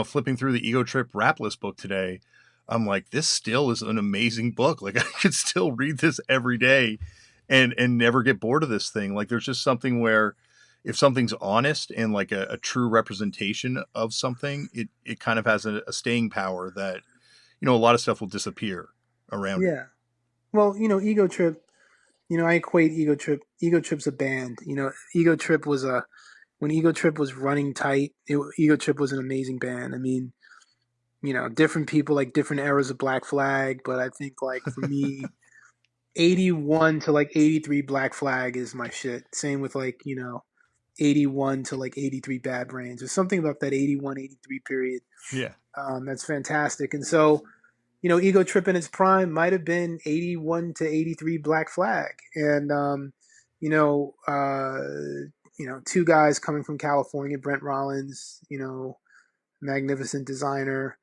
flipping through the Ego Trip rap list book today, I'm like, this still is an amazing book. Like, I could still read this every day, and never get bored of this thing. Like, there's just something where if something's honest and like a true representation of something, it kind of has a staying power that, a lot of stuff will disappear around it. Yeah. Well, Ego Trip, I equate Ego Trip. Ego Trip's a band. Ego Trip was a when Ego Trip was running tight. Ego Trip was an amazing band. I mean, different people like different eras of Black Flag, but I think like for me, 81 to like 83 Black Flag is my shit. Same with like 81 to like 83 Bad Brains. There's something about that 81 83 period Yeah. that's fantastic. And so Ego Trip in its prime might have been 81 to 83 Black Flag. And, you know, uh, two guys coming from California, Brent Rollins, magnificent designer,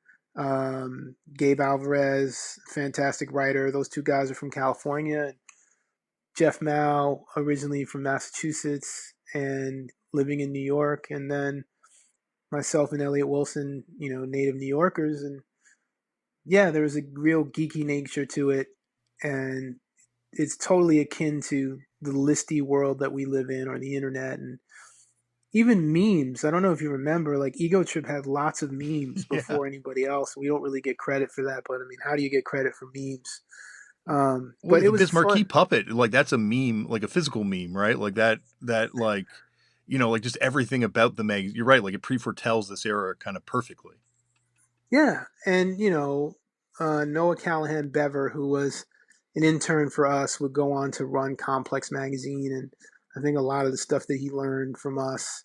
Gabe Alvarez, fantastic writer. Those two guys are from California. Jeff Mao, originally from Massachusetts and living in New York. And then, myself and Elliot Wilson, native New Yorkers, and yeah, there was a real geeky nature to it, and it's totally akin to the listy world that we live in, or the internet, and even memes. I don't know if you remember, like Ego Trip had lots of memes Yeah. before anybody else. We don't really get credit for that, but I mean, how do you get credit for memes? Well, But it the was Bismarcky fun. puppet, like that's a meme, like a physical meme, right? Like that like like just everything about the mag. You're right, like it pre-foretells this era kind of perfectly. Yeah, and Noah Callahan Bever, who was an intern for us, would go on to run Complex magazine, and I think a lot of the stuff that he learned from us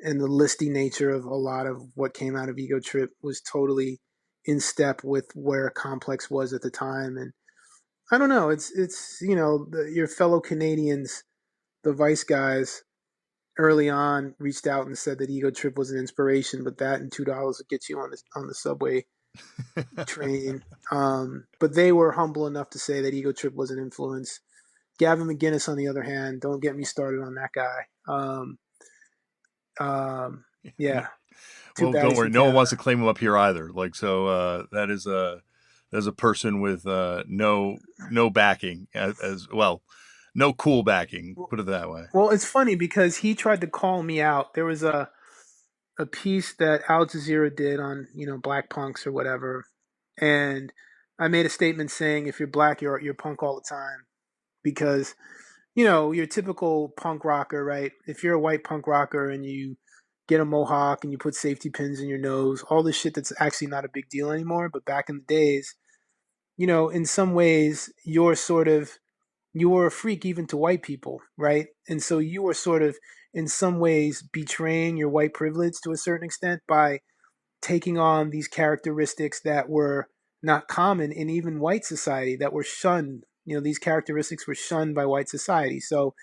and the listy nature of a lot of what came out of Ego Trip was totally in step with where Complex was at the time. And I don't know, it's your fellow Canadians, the Vice guys, early on reached out and said that Ego Trip was an inspiration, but that and $2 would get you on the subway train. But they were humble enough to say that Ego Trip was an influence. Gavin McGinnis, on the other hand, don't get me started on that guy. Yeah, too Well, bad don't he's worry, from no one Canada. wants to claim him up here either. Like so, that is a person with no backing as well, no cool backing. Put it that way. Well, it's funny because he tried to call me out. There was a piece that Al Jazeera did on black punks or whatever, and I made a statement saying if you're black, you're punk all the time because your typical punk rocker, right? If you're a white punk rocker and you get a mohawk and you put safety pins in your nose, all this shit that's actually not a big deal anymore. But back in the days, in some ways, you were a freak even to white people, right? And so you were sort of, in some ways, betraying your white privilege to a certain extent by taking on these characteristics that were not common in even white society, that were shunned. These characteristics were shunned by white society. So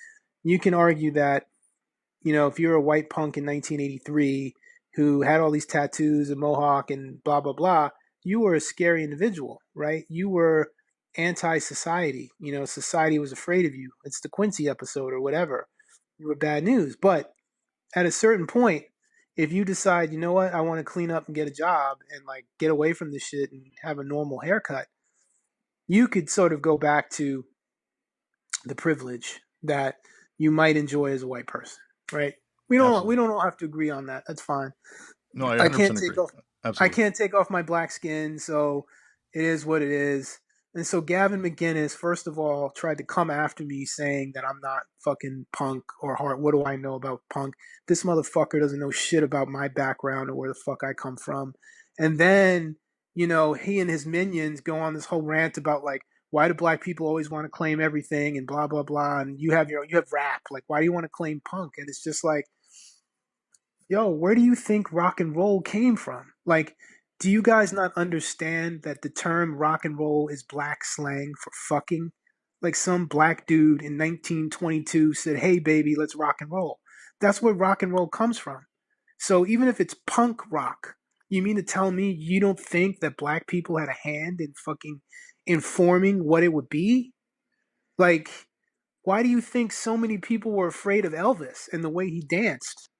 you can argue that, if you're a white punk in 1983 who had all these tattoos and mohawk and blah, blah, blah, you were a scary individual, right? You were anti-society. Society was afraid of you. It's the Quincy episode or whatever. You were bad news. But at a certain point, if you decide, what, I want to clean up and get a job and like get away from this shit and have a normal haircut, you could sort of go back to the privilege that you might enjoy as a white person, right? We Absolutely. don't all have to agree on that. That's fine. No, I I can't 100% take agree. off I Absolutely. can't take off my black skin, so it is what it is. And so Gavin McGinnis, first of all, tried to come after me saying that I'm not fucking punk or hard. What do I know about punk? This motherfucker doesn't know shit about my background or where the fuck I come from. And then, he and his minions go on this whole rant about like, why do black people always want to claim everything and blah blah blah, and you have rap, like why do you want to claim punk? And it's just like, yo, where do you think rock and roll came from? Like, do you guys not understand that the term rock and roll is black slang for fucking? Like some black dude in 1922 said, "Hey baby, let's rock and roll." That's where rock and roll comes from. So even if it's punk rock, you mean to tell me you don't think that black people had a hand in fucking informing what it would be? Like, why do you think so many people were afraid of Elvis and the way he danced?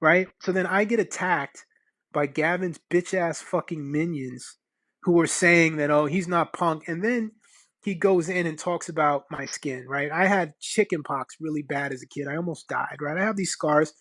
Right? So then I get attacked by Gavin's bitch ass fucking minions who are saying that, oh, he's not punk. And then he goes in and talks about my skin, right? I had chicken pox really bad as a kid. I almost died, right? I have these scars.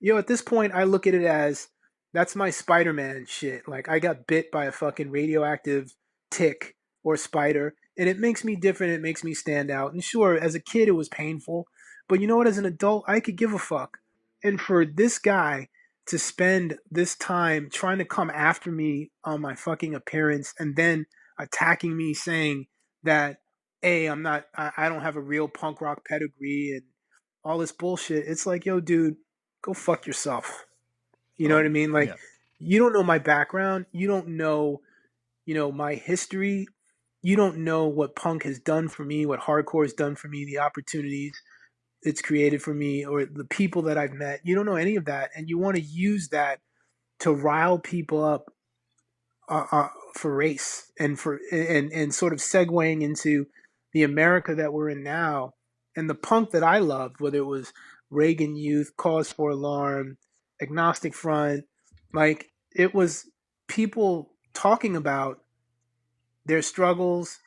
At this point, I look at it as that's my Spider Man shit. Like, I got bit by a fucking radioactive tick or spider, and it makes me different. It makes me stand out. And sure, as a kid, it was painful. But you know what? As an adult, I could give a fuck. And for this guy to spend this time trying to come after me on my fucking appearance and then attacking me saying that, hey, I don't have a real punk rock pedigree and all this bullshit. It's like, yo, dude, go fuck yourself. You know Oh, what I mean? Like, yeah. you don't know my background. You don't know, my history. You don't know what punk has done for me, what hardcore has done for me, the opportunities it's created for me, or the people that I've met. You don't know any of that. And you want to use that to rile people up for race and and sort of segueing into the America that we're in now and the punk that I loved, whether it was Reagan Youth, Cause for Alarm, Agnostic Front, Like it was people talking about their struggles,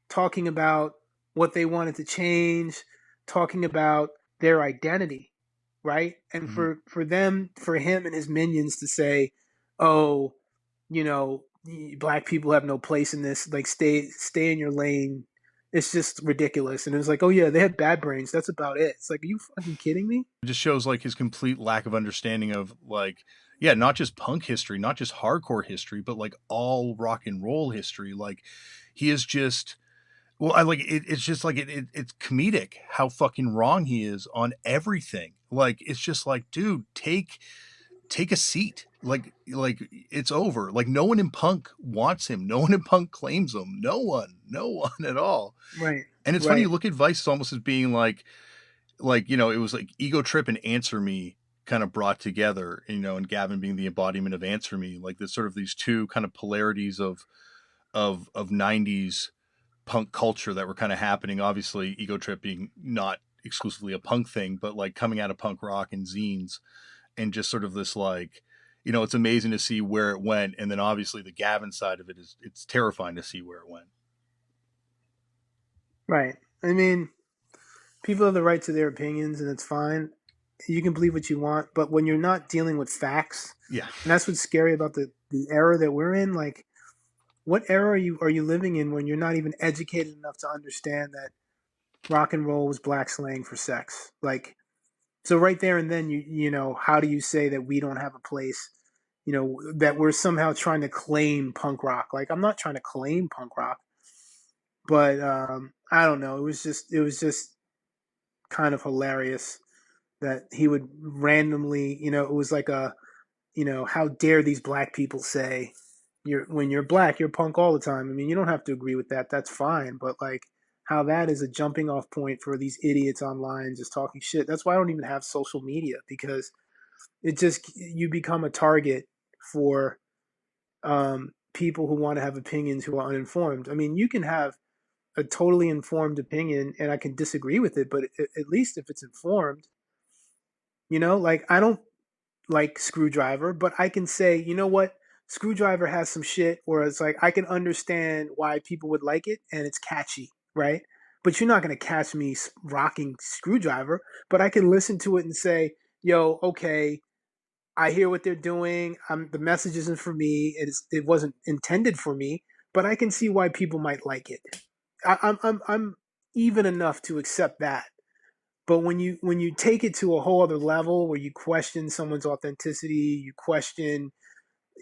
talking about what they wanted to change, talking about their identity, right? And Mhm. for him and his minions to say, "Oh, you know, black people have no place in this. Like, stay in your lane." It's just ridiculous. And it was like, "Oh yeah, they had bad brains. That's about it." It's like, "Are you fucking kidding me?" It just shows like his complete lack of understanding of like, yeah, not just punk history, not just hardcore history, but like all rock and roll history. Like he is just, well, I like it, it's just like it's comedic how fucking wrong he is on everything. Like it's just like, dude, take a seat. Like it's over. Like no one in punk wants him. No one in punk claims him. No one at all. Right, And it's funny, right, you look at Vice almost as being like, you know, it was like Ego Trip and Answer Me kind of brought together, you know, and Gavin being the embodiment of Answer Me, like this sort of these two kind of polarities of 90s punk culture that were kind of happening. Obviously, Ego Trip being not exclusively a punk thing, but like coming out of punk rock and zines, and just sort of this like, you know, it's amazing to see where it went. And then obviously the Gavin side of it is, it's terrifying to see where it went. right. I mean, people have the right to their opinions, and it's fine. You can believe what you want, but when you're not dealing with facts, Yeah. and that's what's scary about the era that we're in. Like, what era are you living in when you're not even educated enough to understand that rock and roll was black slang for sex? Like, so right there and then, how do you say that we don't have a place? That we're somehow trying to claim punk rock. Like, I'm not trying to claim punk rock, but I don't know. It was just kind of hilarious that he would randomly, it was like how dare these black people say when you're black, you're punk all the time. I mean, you don't have to agree with that. That's fine. But like how that is a jumping off point for these idiots online just talking shit. That's why I don't even have social media, because you become a target for people who want to have opinions who are uninformed. I mean, you can have a totally informed opinion and I can disagree with it, but at least if it's informed, like I don't like Screwdriver, but I can say, you know what? Screwdriver has some shit where it's like I can understand why people would like it and it's catchy, right? But you're not going to catch me rocking Screwdriver, but I can listen to it and say, yo, okay, I hear what they're doing. The message isn't for me. It wasn't intended for me, but I can see why people might like it. I'm even enough to accept that. But when you take it to a whole other level where you question someone's authenticity, you question,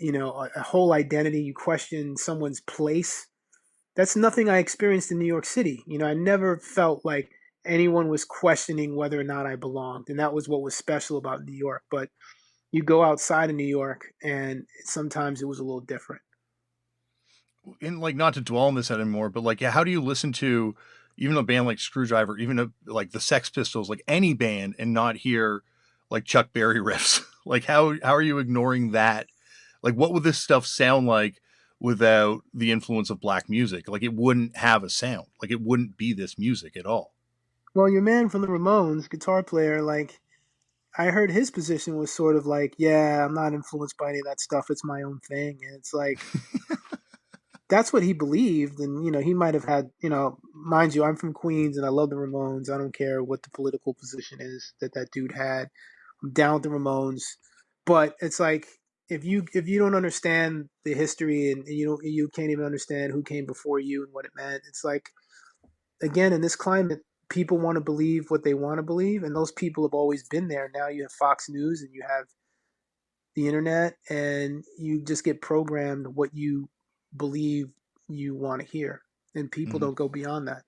a whole identity, you question someone's place. That's nothing I experienced in New York City. I never felt like anyone was questioning whether or not I belonged, and that was what was special about New York. But you go outside of New York, and sometimes it was a little different. And like, not to dwell on this anymore, but like, yeah, how do you listen to even a band like Screwdriver, even like the Sex Pistols, like any band, and not hear like Chuck Berry riffs? Like, how are you ignoring that? Like, what would this stuff sound like without the influence of black music? Like, it wouldn't have a sound. Like, it wouldn't be this music at all. Well, your man from the Ramones, guitar player, like I heard his position was sort of like, yeah, I'm not influenced by any of that stuff. It's my own thing. And it's like, that's what he believed. And, he might have had, mind you, I'm from Queens and I love the Ramones. I don't care what the political position is that dude had. I'm down with the Ramones. But it's like, if you don't understand the history and you can't even understand who came before you and what it meant, it's like, again, in this climate, people want to believe what they want to believe, and those people have always been there. Now you have Fox News and you have the internet, and you just get programmed what you believe you want to hear, and people Mm-hmm. don't go beyond that.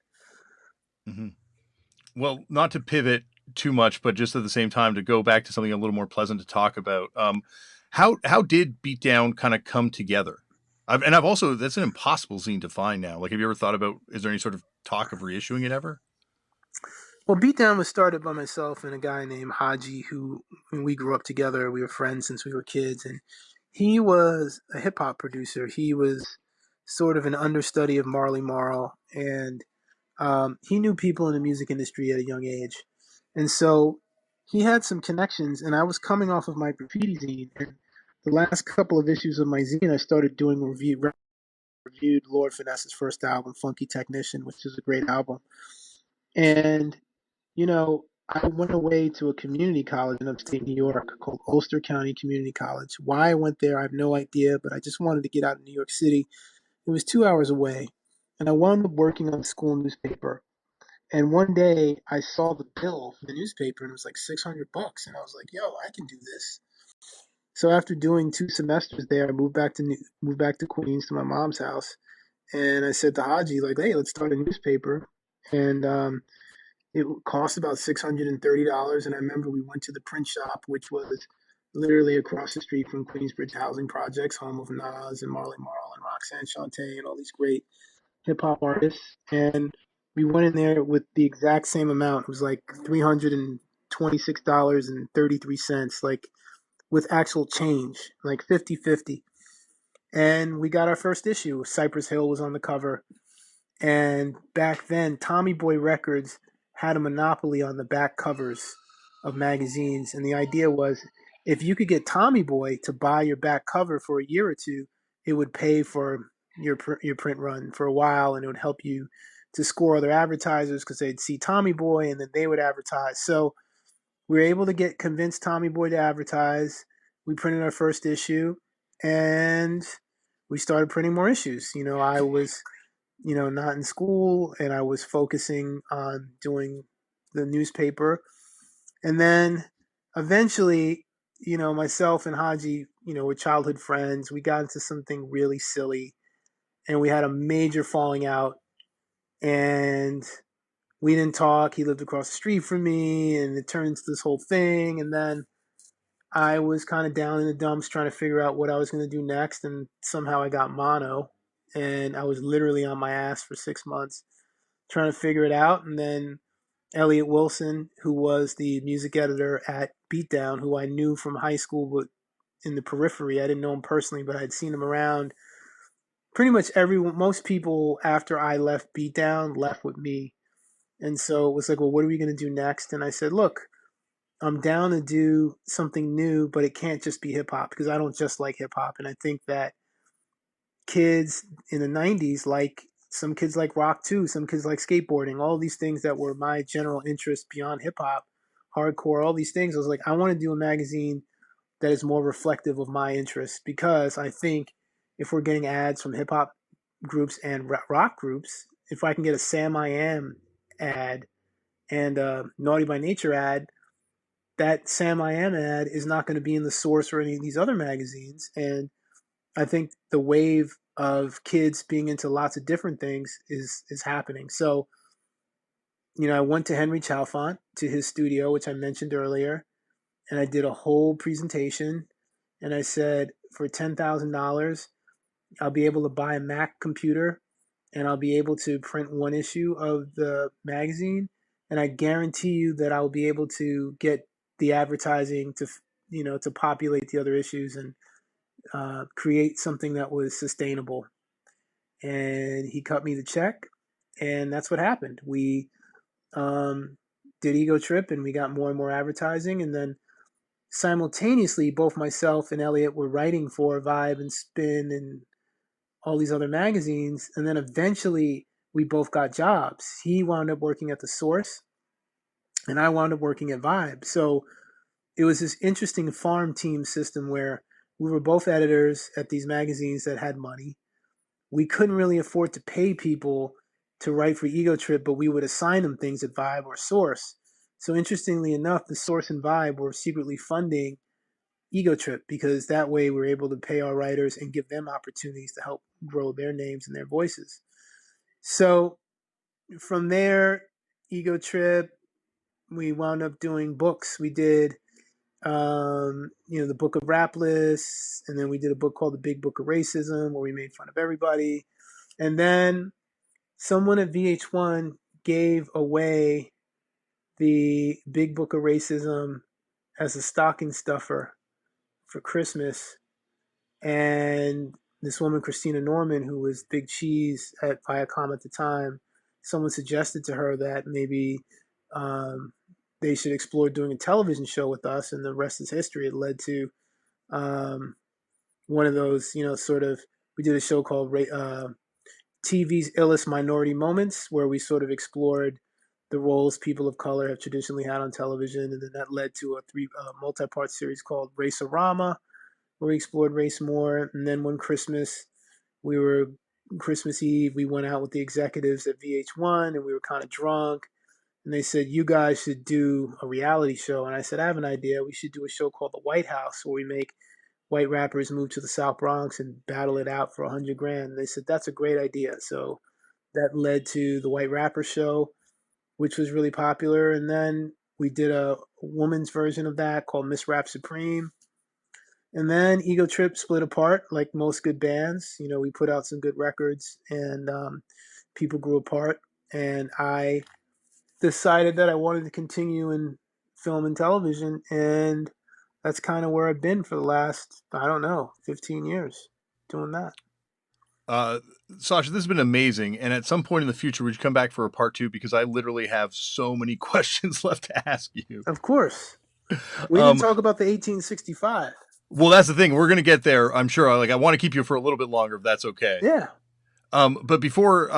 Mm-hmm. Well, not to pivot too much, but just at the same time to go back to something a little more pleasant to talk about. How did Beatdown kind of come together? I've also, that's an impossible zine to find now. Like, have you ever thought about, is there any sort of talk of reissuing it ever? Well, Beatdown was started by myself and a guy named Haji, who when we grew up together. We were friends since we were kids, and he was a hip hop producer. He was sort of an understudy of Marley Marl, and he knew people in the music industry at a young age, and so he had some connections. And I was coming off of my graffiti zine, and the last couple of issues of my zine, I started doing reviewed Lord Finesse's first album, Funky Technician, which is a great album. And, I went away to a community college in upstate New York called Ulster County Community College. Why I went there, I have no idea, but I just wanted to get out of New York City. It was 2 hours away. And I wound up working on the school newspaper. And one day I saw the bill for the newspaper and it was like $600. And I was like, yo, I can do this. So after doing 2 semesters there, I moved back to Queens to my mom's house. And I said to Haji, like, hey, let's start a newspaper. And it cost about $630. And I remember we went to the print shop, which was literally across the street from Queensbridge Housing Projects, home of Nas and Marley Marl and Roxanne Shante and all these great hip hop artists. And we went in there with the exact same amount. It was like $326.33, like with actual change, like 50-50. And we got our first issue. Cypress Hill was on the cover. And back then, Tommy Boy Records had a monopoly on the back covers of magazines. And the idea was if you could get Tommy Boy to buy your back cover for a year or two, it would pay for your print run for a while, and it would help you to score other advertisers because they'd see Tommy Boy and then they would advertise. So we were able to convince Tommy Boy to advertise. We printed our first issue, and we started printing more issues. I was not in school, and I was focusing on doing the newspaper. And then eventually, myself and Haji, were childhood friends. We got into something really silly, and we had a major falling out, and we didn't talk. He lived across the street from me, and it turned into this whole thing. And then I was kind of down in the dumps trying to figure out what I was going to do next, and somehow I got mono, and I was literally on my ass for 6 months trying to figure it out. And then Elliot Wilson, who was the music editor at Beatdown, who I knew from high school but in the periphery. I didn't know him personally, but I'd seen him around. Pretty much most people after I left Beatdown left with me. And so it was like, well, what are we going to do next? And I said, look, I'm down to do something new, but it can't just be hip hop because I don't just like hip hop. And I think that kids in the 90s, some kids like rock too, some kids like skateboarding, all these things that were my general interest beyond hip hop, hardcore, all these things. I was like, I want to do a magazine that is more reflective of my interests because I think if we're getting ads from hip hop groups and rock groups, if I can get a Sam I Am ad and a Naughty by Nature ad, that Sam I Am ad is not going to be in the Source or any of these other magazines. And I think the wave of kids being into lots of different things is happening. So, I went to Henry Chalfant to his studio, which I mentioned earlier, and I did a whole presentation. And I said, for $10,000, I'll be able to buy a Mac computer and I'll be able to print one issue of the magazine. And I guarantee you that I'll be able to get the advertising to populate the other issues and create something that was sustainable. And he cut me the check, and that's what happened. We did Ego Trip, and we got more and more advertising, and then simultaneously, both myself and Elliot were writing for Vibe and Spin and all these other magazines, and then eventually we both got jobs. He wound up working at The Source, and I wound up working at Vibe. So it was this interesting farm team system where we were both editors at these magazines that had money. We couldn't really afford to pay people to write for Ego Trip, but we would assign them things at Vibe or Source. So interestingly enough, the Source and Vibe were secretly funding Ego Trip because that way we were able to pay our writers and give them opportunities to help grow their names and their voices. So from there, Ego Trip, we wound up doing books. We did the Book of Rap Lists, and then we did a book called The Big Book of Racism where we made fun of everybody. And then someone at VH1 gave away the Big Book of Racism as a stocking stuffer for Christmas. And this woman, Christina Norman, who was Big Cheese at Viacom at the time, someone suggested to her that maybe they should explore doing a television show with us, and the rest is history. It led to one of those, sort of, we did a show called TV's Illest Minority Moments, where we sort of explored the roles people of color have traditionally had on television, and then that led to a multi-part series called Race-A-Rama, where we explored race more. And then one Christmas, we were Christmas Eve, we went out with the executives at VH1, and we were kind of drunk, and they said, you guys should do a reality show. And I said, I have an idea. We should do a show called The White House, where we make white rappers move to the South Bronx and battle it out for 100 grand. And they said, that's a great idea. So that led to the White Rapper Show, which was really popular. And then we did a woman's version of that called Miss Rap Supreme. And then Ego Trip split apart, like most good bands. We put out some good records, and people grew apart. And I decided that I wanted to continue in film and television, and that's kind of where I've been for the last, I don't know, 15 years doing that. Sasha, this has been amazing. And at some point in the future, would you come back for a part 2? Because I literally have so many questions left to ask you. Of course. We didn't talk about the 1865. Well, that's the thing. We're going to get there, I'm sure. I want to keep you for a little bit longer, if that's okay. Yeah. But before,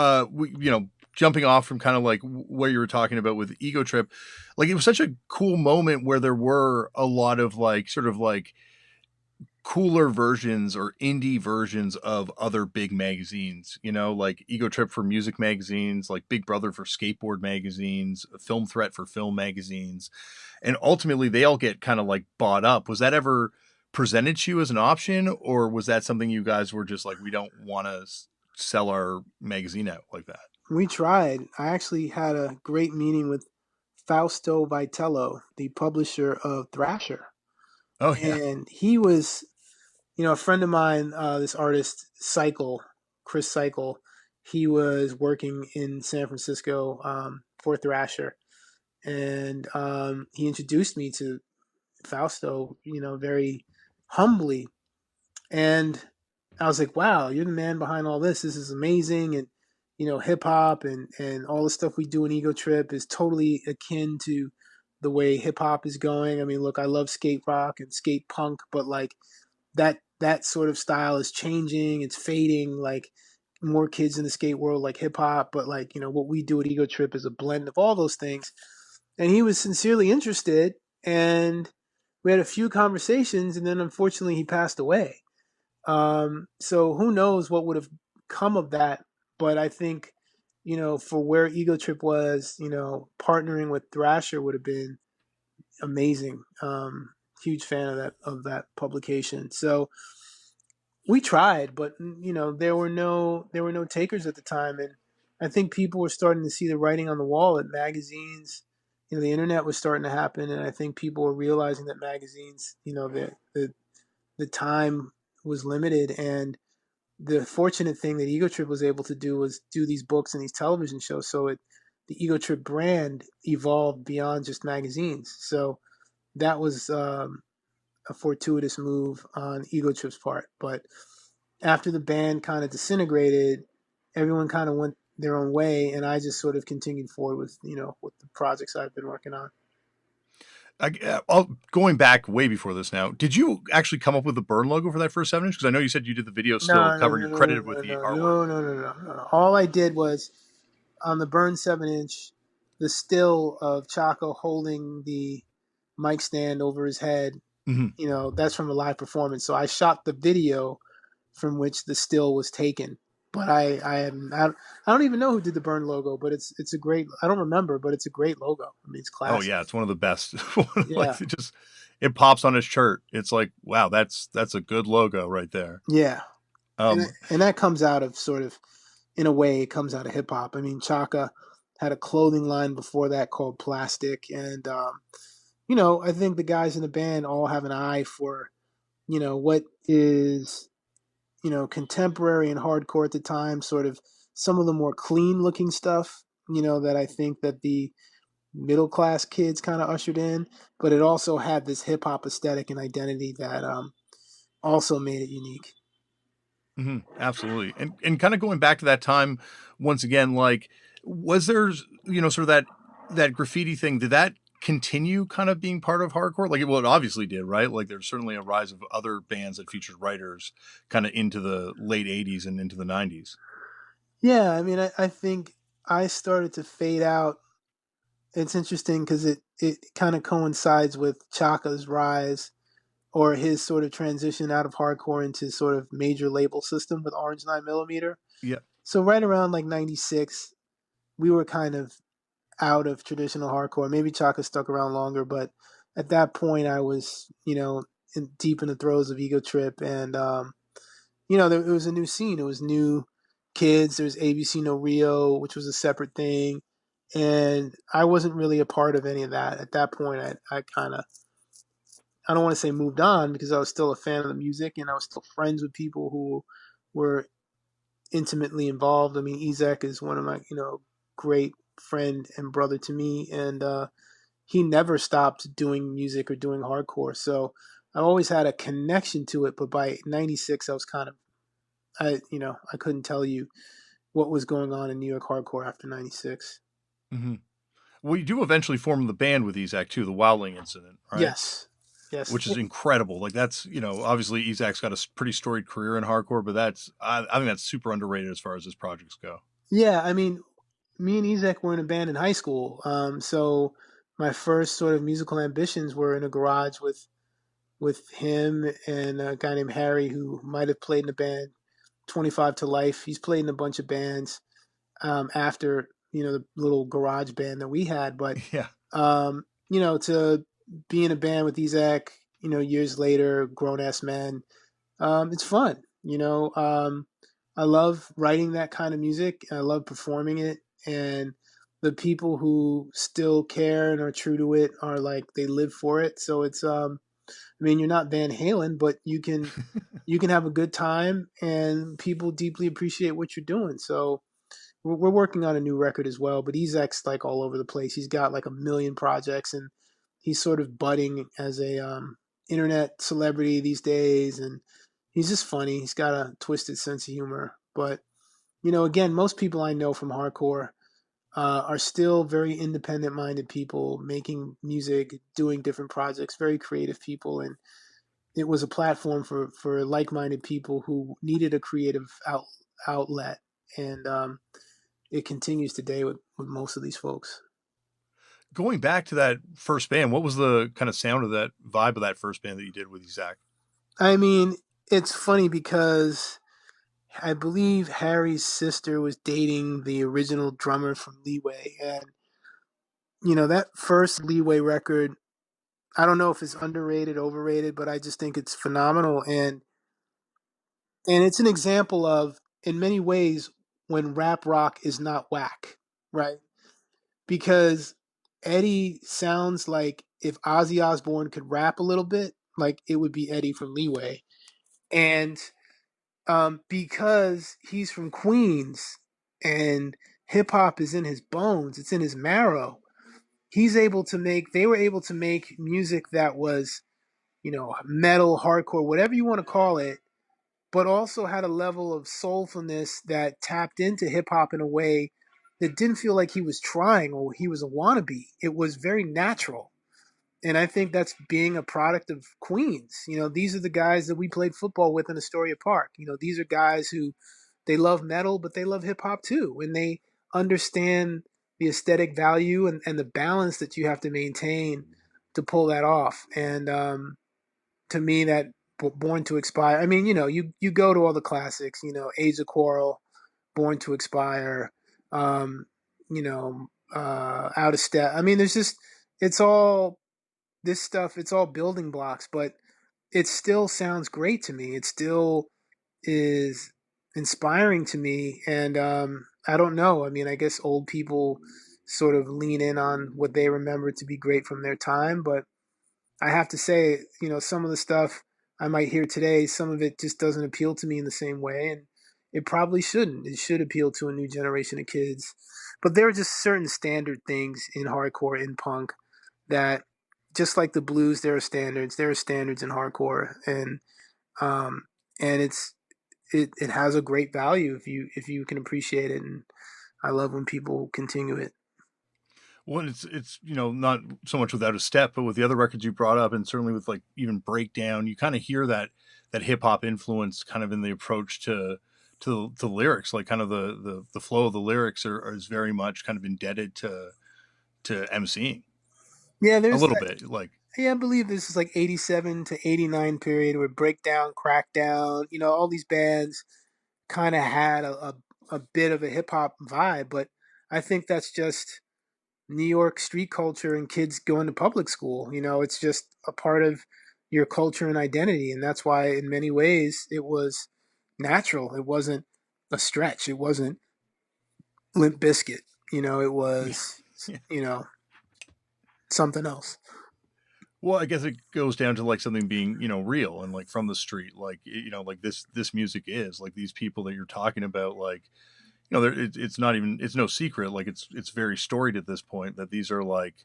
jumping off from kind of like what you were talking about with Ego Trip, like it was such a cool moment where there were a lot of like sort of like cooler versions or indie versions of other big magazines, like Ego Trip for music magazines, like Big Brother for skateboard magazines, Film Threat for film magazines. And ultimately they all get kind of like bought up. Was that ever presented to you as an option, or was that something you guys were just like, we don't want to sell our magazine out like that? We tried. I actually had a great meeting with Fausto Vitello, the publisher of Thrasher. Oh, yeah. And he was, a friend of mine, this artist, Chris Cycle, he was working in San Francisco for Thrasher. And he introduced me to Fausto, very humbly. And I was like, wow, you're the man behind all this. This is amazing. And, hip hop and all the stuff we do in Ego Trip is totally akin to the way hip hop is going. I mean, look, I love skate rock and skate punk, but like that sort of style is changing. It's fading. Like more kids in the skate world like hip hop, but like, what we do at Ego Trip is a blend of all those things. And he was sincerely interested, and we had a few conversations, and then unfortunately he passed away. So who knows what would have come of that. But I think, for where Ego Trip was, partnering with Thrasher would have been amazing. Huge fan of that publication. So we tried, but there were no takers at the time, and I think people were starting to see the writing on the wall at magazines. The internet was starting to happen, and I think people were realizing that magazines, the time was limited. And the fortunate thing that Ego Trip was able to do was do these books and these television shows. So the Ego Trip brand evolved beyond just magazines. So that was a fortuitous move on Ego Trip's part. But after the band kind of disintegrated, everyone kind of went their own way, and I just sort of continued forward with with the projects I've been working on. Going back way before this now, did you actually come up with the Burn logo for that first 7-inch? Because I know you said you did the video still covering your credited with the artwork. No. All I did was on the Burn 7-inch, the still of Chaco holding the mic stand over his head. Mm-hmm. That's from a live performance. So I shot the video from which the still was taken. But I don't even know who did the Burn logo, but it's a great. I don't remember, but it's a great logo. I mean, it's classic. Oh yeah, it's one of the best. Like it pops on his shirt. It's like, wow, that's a good logo right there. Yeah, and that comes out of sort of, in a way, it comes out of hip hop. I mean, Chaka had a clothing line before that called Plastic, and I think the guys in the band all have an eye for, what is, contemporary and hardcore at the time, sort of some of the more clean looking stuff, that I think that the middle class kids kind of ushered in, but it also had this hip hop aesthetic and identity that also made it unique. Mm-hmm, absolutely. And kind of going back to that time once again, like, was there, sort of that graffiti thing, did that continue kind of being part of hardcore? Like, well, it obviously did, right? Like, there's certainly a rise of other bands that featured writers kind of into the late 80s and into the 90s. Yeah, I mean, I think I started to fade out. It's interesting because it kind of coincides with Chaka's rise or his sort of transition out of hardcore into sort of major label system with Orange 9mm. Yeah. So right around like 96, we were kind of out of traditional hardcore. Maybe Chaka stuck around longer, but at that point I was, deep in the throes of Ego Trip. And, it was a new scene. It was new kids. There was ABC No Rio, which was a separate thing. And I wasn't really a part of any of that. At that point, I kind of, I don't want to say moved on because I was still a fan of the music and I was still friends with people who were intimately involved. I mean, Ezek is one of my, great friend and brother to me. And he never stopped doing music or doing hardcore. So I always had a connection to it. But by 96, I was kind of, I couldn't tell you what was going on in New York hardcore after 96. Mm-hmm. Well, you do eventually form the band with Ezak too, the Wowling incident, right? Yes. Yes. Which is incredible. Like, that's, obviously Ezak's got a pretty storied career in hardcore, but I think that's super underrated as far as his projects go. Yeah. I mean, me and Ezek were in a band in high school. So my first sort of musical ambitions were in a garage with him and a guy named Harry who might have played in a band 25 to Life. He's played in a bunch of bands after, the little garage band that we had. But, Yeah. to be in a band with Ezek, years later, grown ass men, it's fun. I love writing that kind of music. I love performing it. And the people who still care and are true to it are like, they live for it. So it's, I mean, you're not Van Halen, but you can have a good time and people deeply appreciate what you're doing. So we're working on a new record as well, but Ezek's like all over the place. He's got like a million projects and he's sort of budding as a internet celebrity these days. And he's just funny. He's got a twisted sense of humor. But, again, most people I know from hardcore are still very independent minded people making music, doing different projects, very creative people. And it was a platform for like-minded people who needed a creative outlet, and it continues today with most of these folks. Going back to that first band, what was the kind of sound of that vibe of that first band that you did with Ezak? I mean, it's funny because I believe Harry's sister was dating the original drummer from Leeway, and that first Leeway record, I don't know if it's underrated, overrated, but I just think it's phenomenal. And it's an example of, in many ways, when rap rock is not whack, right? Because Eddie sounds like if Ozzy Osbourne could rap a little bit, like it would be Eddie from Leeway. And because he's from Queens and hip hop is in his bones, it's in his marrow, they were able to make music that was, metal, hardcore, whatever you want to call it, but also had a level of soulfulness that tapped into hip hop in a way that didn't feel like he was trying or he was a wannabe. It was very natural. And I think that's being a product of Queens. These are the guys that we played football with in Astoria Park. These are guys who they love metal, but they love hip hop too. And they understand the aesthetic value and the balance that you have to maintain to pull that off. And to me, that Born to Expire. I mean, you go to all the classics. Age of Quarrel, Born to Expire. Um, Out of Step. I mean, there's just it's all this stuff. It's all building blocks, but it still sounds great to me. It still is inspiring to me, and I don't know. I mean, I guess old people sort of lean in on what they remember to be great from their time, but I have to say, some of the stuff I might hear today, some of it just doesn't appeal to me in the same way, and it probably shouldn't. It should appeal to a new generation of kids. But there are just certain standard things in hardcore, in punk, that just like the blues, there are standards. There are standards in hardcore, um, and it has a great value if you can appreciate it. And I love when people continue it. Well, it's not so much without a step, but with the other records you brought up, and certainly with like even breakdown, you kind of hear that hip hop influence kind of in the approach to lyrics, like kind of the flow of the lyrics is very much kind of indebted to MCing Yeah, a there's little bit, like yeah, I believe this is like 87 to 89 period where Breakdown, Crackdown, all these bands kind of had a bit of a hip hop vibe, but I think that's just New York street culture and kids going to public school. It's just a part of your culture and identity. And that's why, in many ways, it was natural. It wasn't a stretch. It wasn't Limp Biscuit. It yeah. was, something else. Well, I guess it goes down to like something being, real and like from the street, like like this music is like these people that you're talking about, like it's not even it's no secret, like it's very storied at this point that these are like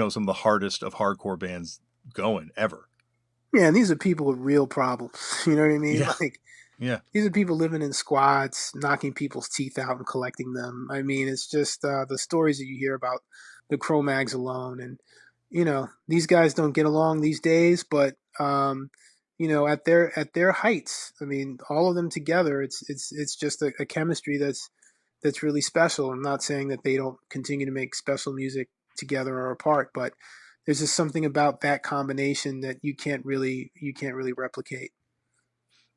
some of the hardest of hardcore bands going ever. Yeah, and these are people with real problems. You know what I mean? Yeah, Like, yeah, these are people living in squads, knocking people's teeth out and collecting them. I mean, it's just the stories that you hear about the Cro-Mags alone, and these guys don't get along these days, but at their heights, I mean, all of them together, it's just a chemistry that's really special. I'm not saying that they don't continue to make special music together or apart, but there's just something about that combination that you can't really replicate.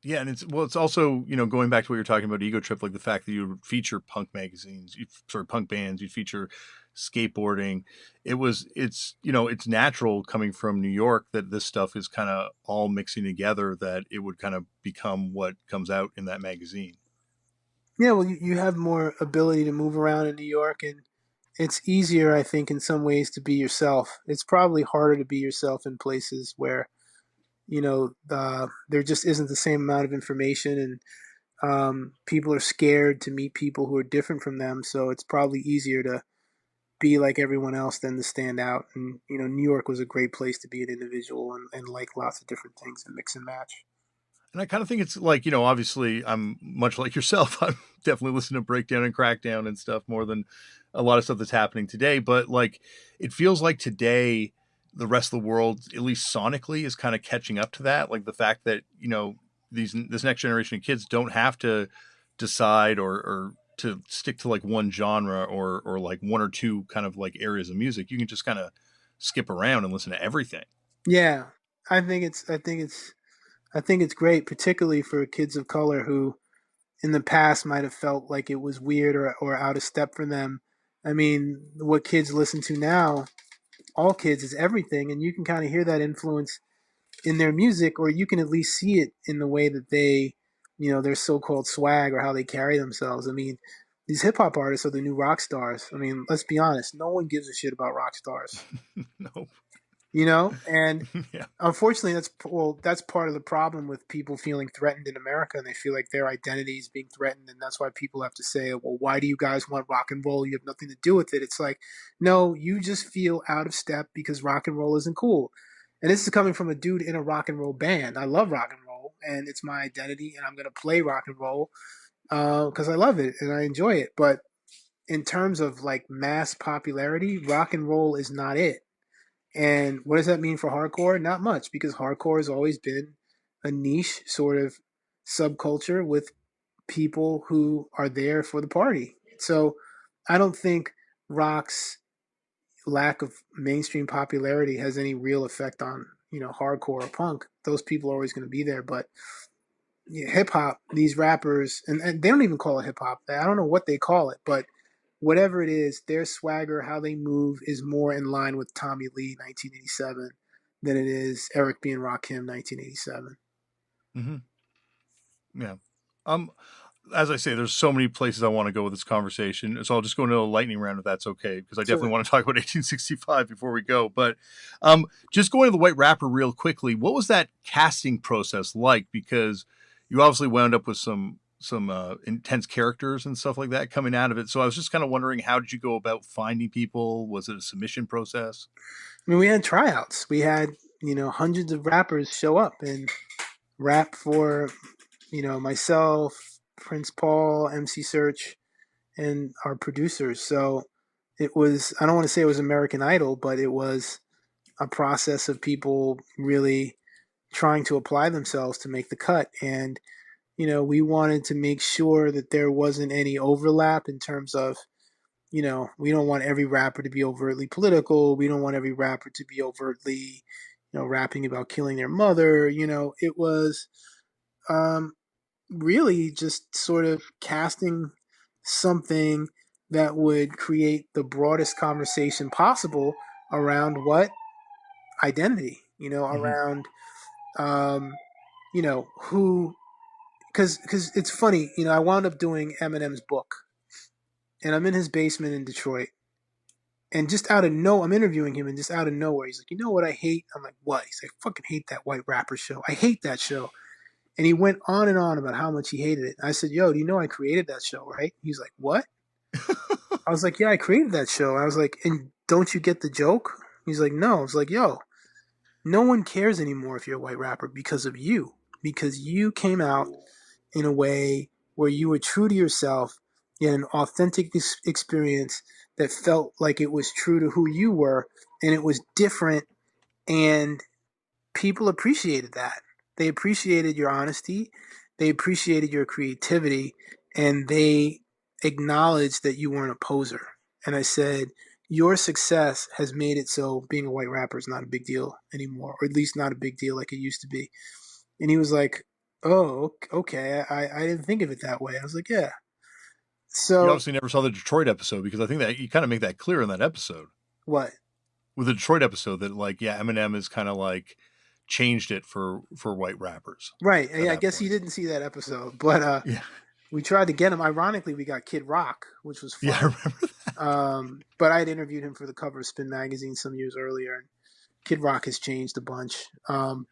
yeah. And it's also going back to what you're talking about, Ego Trip, like the fact that you feature punk magazines, punk bands, you feature skateboarding. It's natural coming from New York that this stuff is kind of all mixing together, that it would kind of become what comes out in that magazine. Yeah, well, you have more ability to move around in New York, and it's easier, I think, in some ways to be yourself. It's probably harder to be yourself in places where there just isn't the same amount of information, and people are scared to meet people who are different from them. So it's probably easier to be like everyone else than to stand out. And New York was a great place to be an individual and like lots of different things and mix and match. And I kind of think it's like, obviously I'm much like yourself. I'm definitely listening to Breakdown and Crackdown and stuff more than a lot of stuff that's happening today. But like, it feels like today, the rest of the world, at least sonically, is kind of catching up to that. Like the fact that, this next generation of kids don't have to decide or to stick to like one genre or like one or two kind of like areas of music. You can just kind of skip around and listen to everything. Yeah, I think it's great, particularly for kids of color who in the past might have felt like it was weird or out of step for them. I mean, what kids listen to now, all kids, is everything, and you can kind of hear that influence in their music, or you can at least see it in the way that their so-called swag or how they carry themselves. I mean, these hip hop artists are the new rock stars. I mean, let's be honest, no one gives a shit about rock stars, No. and Yeah. unfortunately that's part of the problem with people feeling threatened in America, and they feel like their identity is being threatened, and that's why people have to say, well, why do you guys want rock and roll? You have nothing to do with it. It's like, no, you just feel out of step because rock and roll isn't cool. And this is coming from a dude in a rock and roll band. I love rock and roll, and it's my identity, and I'm going to play rock and roll because I love it and I enjoy it. But in terms of like mass popularity, rock and roll is not it. And what does that mean for hardcore? Not much, because hardcore has always been a niche sort of subculture with people who are there for the party. So I don't think rock's lack of mainstream popularity has any real effect on, hardcore or punk. Those people are always going to be there. But yeah, hip hop, these rappers, and they don't even call it hip hop. I don't know what they call it, but whatever it is, their swagger, how they move, is more in line with Tommy Lee 1987 than it is Eric B. and Rakim 1987. Mm-hmm. Yeah. Um, as I say, there's so many places I want to go with this conversation, so I'll just go into a lightning round if that's okay, because I definitely Sure. want to talk about 1865 before we go. But just going to the White Rapper real quickly, what was that casting process like? Because you obviously wound up with some intense characters and stuff like that coming out of it. So I was just kind of wondering, how did you go about finding people? Was it a submission process? I mean, we had tryouts. We had, hundreds of rappers show up and rap for, myself, Prince Paul, MC Search, and our producers. So it was, I don't want to say it was American Idol, but it was a process of people really trying to apply themselves to make the cut. And, we wanted to make sure that there wasn't any overlap in terms of, we don't want every rapper to be overtly political. We don't want every rapper to be overtly, rapping about killing their mother. It was um, really just sort of casting something that would create the broadest conversation possible around what identity, Hmm. around, um, who, because it's funny, I wound up doing Eminem's book, and I'm in his basement in Detroit. And just out of I'm interviewing him, and just out of nowhere, he's like, "You know what I hate?" I'm like, "What?" He's like, "I fucking hate that white rapper show. I hate that show." And he went on and on about how much he hated it. I said, "Yo, do you know I created that show, right?" He's like, "What?" I was like, "Yeah, I created that show." I was like, "And don't you get the joke?" He's like, "No." I was like, "Yo, no one cares anymore if you're a white rapper because you came out in a way where you were true to yourself, you had an authentic experience that felt like it was true to who you were, and it was different, and people appreciated that. They appreciated your honesty, they appreciated your creativity, and they acknowledged that you weren't a poser." And I said, "Your success has made it so being a white rapper is not a big deal anymore, or at least not a big deal like it used to be." And he was like, "Oh, okay. I didn't think of it that way." I was like, "Yeah." You So obviously never saw the Detroit episode, because I think that you kind of make that clear in that episode, what? with the Detroit episode, that like, yeah, Eminem is kind of like changed it for white rappers Right. at Yeah, I that guess you point. didn't see that episode, but Yeah, we tried to get him. Ironically, we got Kid Rock, which was yeah, I fun. remember that. But I had interviewed him for the cover of Spin magazine some years earlier, and Kid Rock has changed a bunch. Um,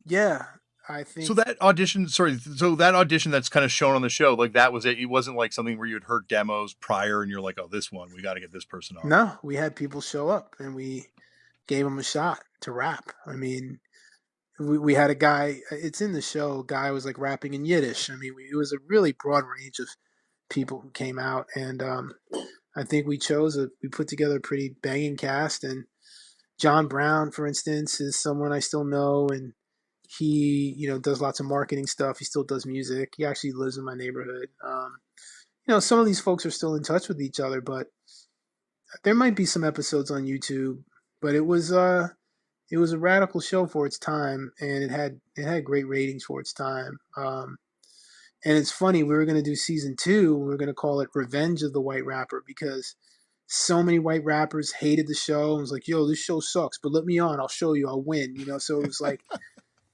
yeah, I So think that audition, sorry, so that audition that's kind of shown on the show, like that was it. It wasn't like something where you had heard demos prior and you're like, oh, this one, we got to get this person on. no, we had people show up and we gave them a shot to rap. I mean, we had a guy. It's in the show. A guy was like rapping in Yiddish. I mean, it was a really broad range of people who came out, and I think we put together a pretty banging cast. And John Brown, for instance, is someone I still know, and he, does lots of marketing stuff. He still does music. He actually lives in my neighborhood. Some of these folks are still in touch with each other, but there might be some episodes on YouTube. But it was a radical show for its time, and it had great ratings for its time. And it's funny, we were going to do season 2. We were going to call it Revenge of the White Rapper, because so many white rappers hated the show and was like, "Yo, this show sucks, but let me on. I'll show you. I'll win." So it was like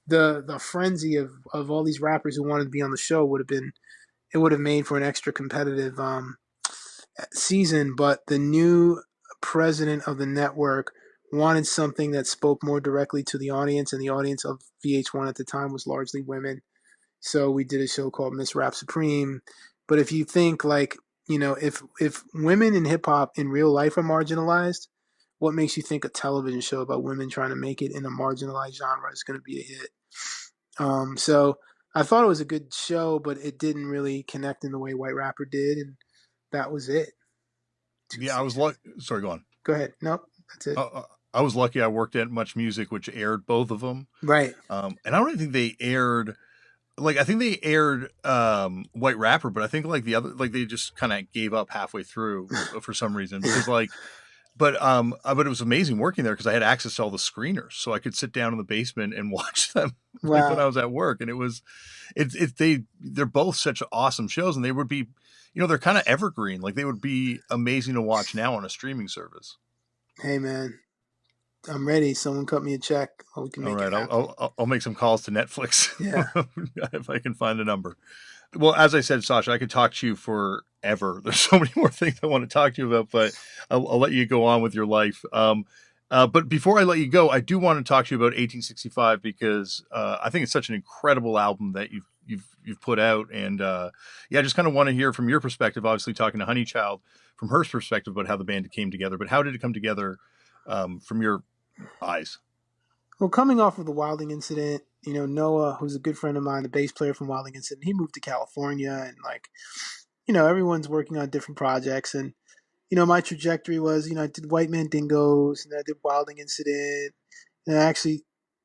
the frenzy of all these rappers who wanted to be on the show would have made for an extra competitive season. But the new president of the network wanted something that spoke more directly to the audience, and the audience of VH1 at the time was largely women. So we did a show called Miss Rap Supreme. But if you think like, if women in hip hop in real life are marginalized, what makes you think a television show about women trying to make it in a marginalized genre is going to be a hit? So I thought it was a good show, but it didn't really connect in the way White Rapper did, and that was it. Two Yeah, I was seasons. lucky. Sorry, go on. Go ahead. Nope, that's it. I was lucky. I worked at Much Music, which aired both of them. Right. And I don't even think they aired, like, I think they aired White Rapper, but I think like the other, like they just kind of gave up halfway through for some reason, because like, but it was amazing working there because I had access to all the screeners, so I could sit down in the basement and watch them like when I Wow. was at work. And they're both such awesome shows, and they would be, they're kind of evergreen. Like they would be amazing to watch now on a streaming service. Hey man, I'm ready. Someone cut me a check. Oh, we can All make it right, happen. I'll make some calls to Netflix Yeah. if I can find the number. Well, as I said, Sasha, I could talk to you forever. There's so many more things I want to talk to you about, but I'll let you go on with your life. But before I let you go, I do want to talk to you about 1865, because I think it's such an incredible album that you've put out, and yeah, I just kind of want to hear from your perspective. Obviously, talking to Honeychild from her perspective about how the band came together, but how did it come together from your eyes? Well, coming off of the Wilding incident, Noah, who's a good friend of mine, the bass player from Wilding incident, he moved to California, and like everyone's working on different projects, and my trajectory was, I did White Man Dingoes, and I did Wilding Incident, and I actually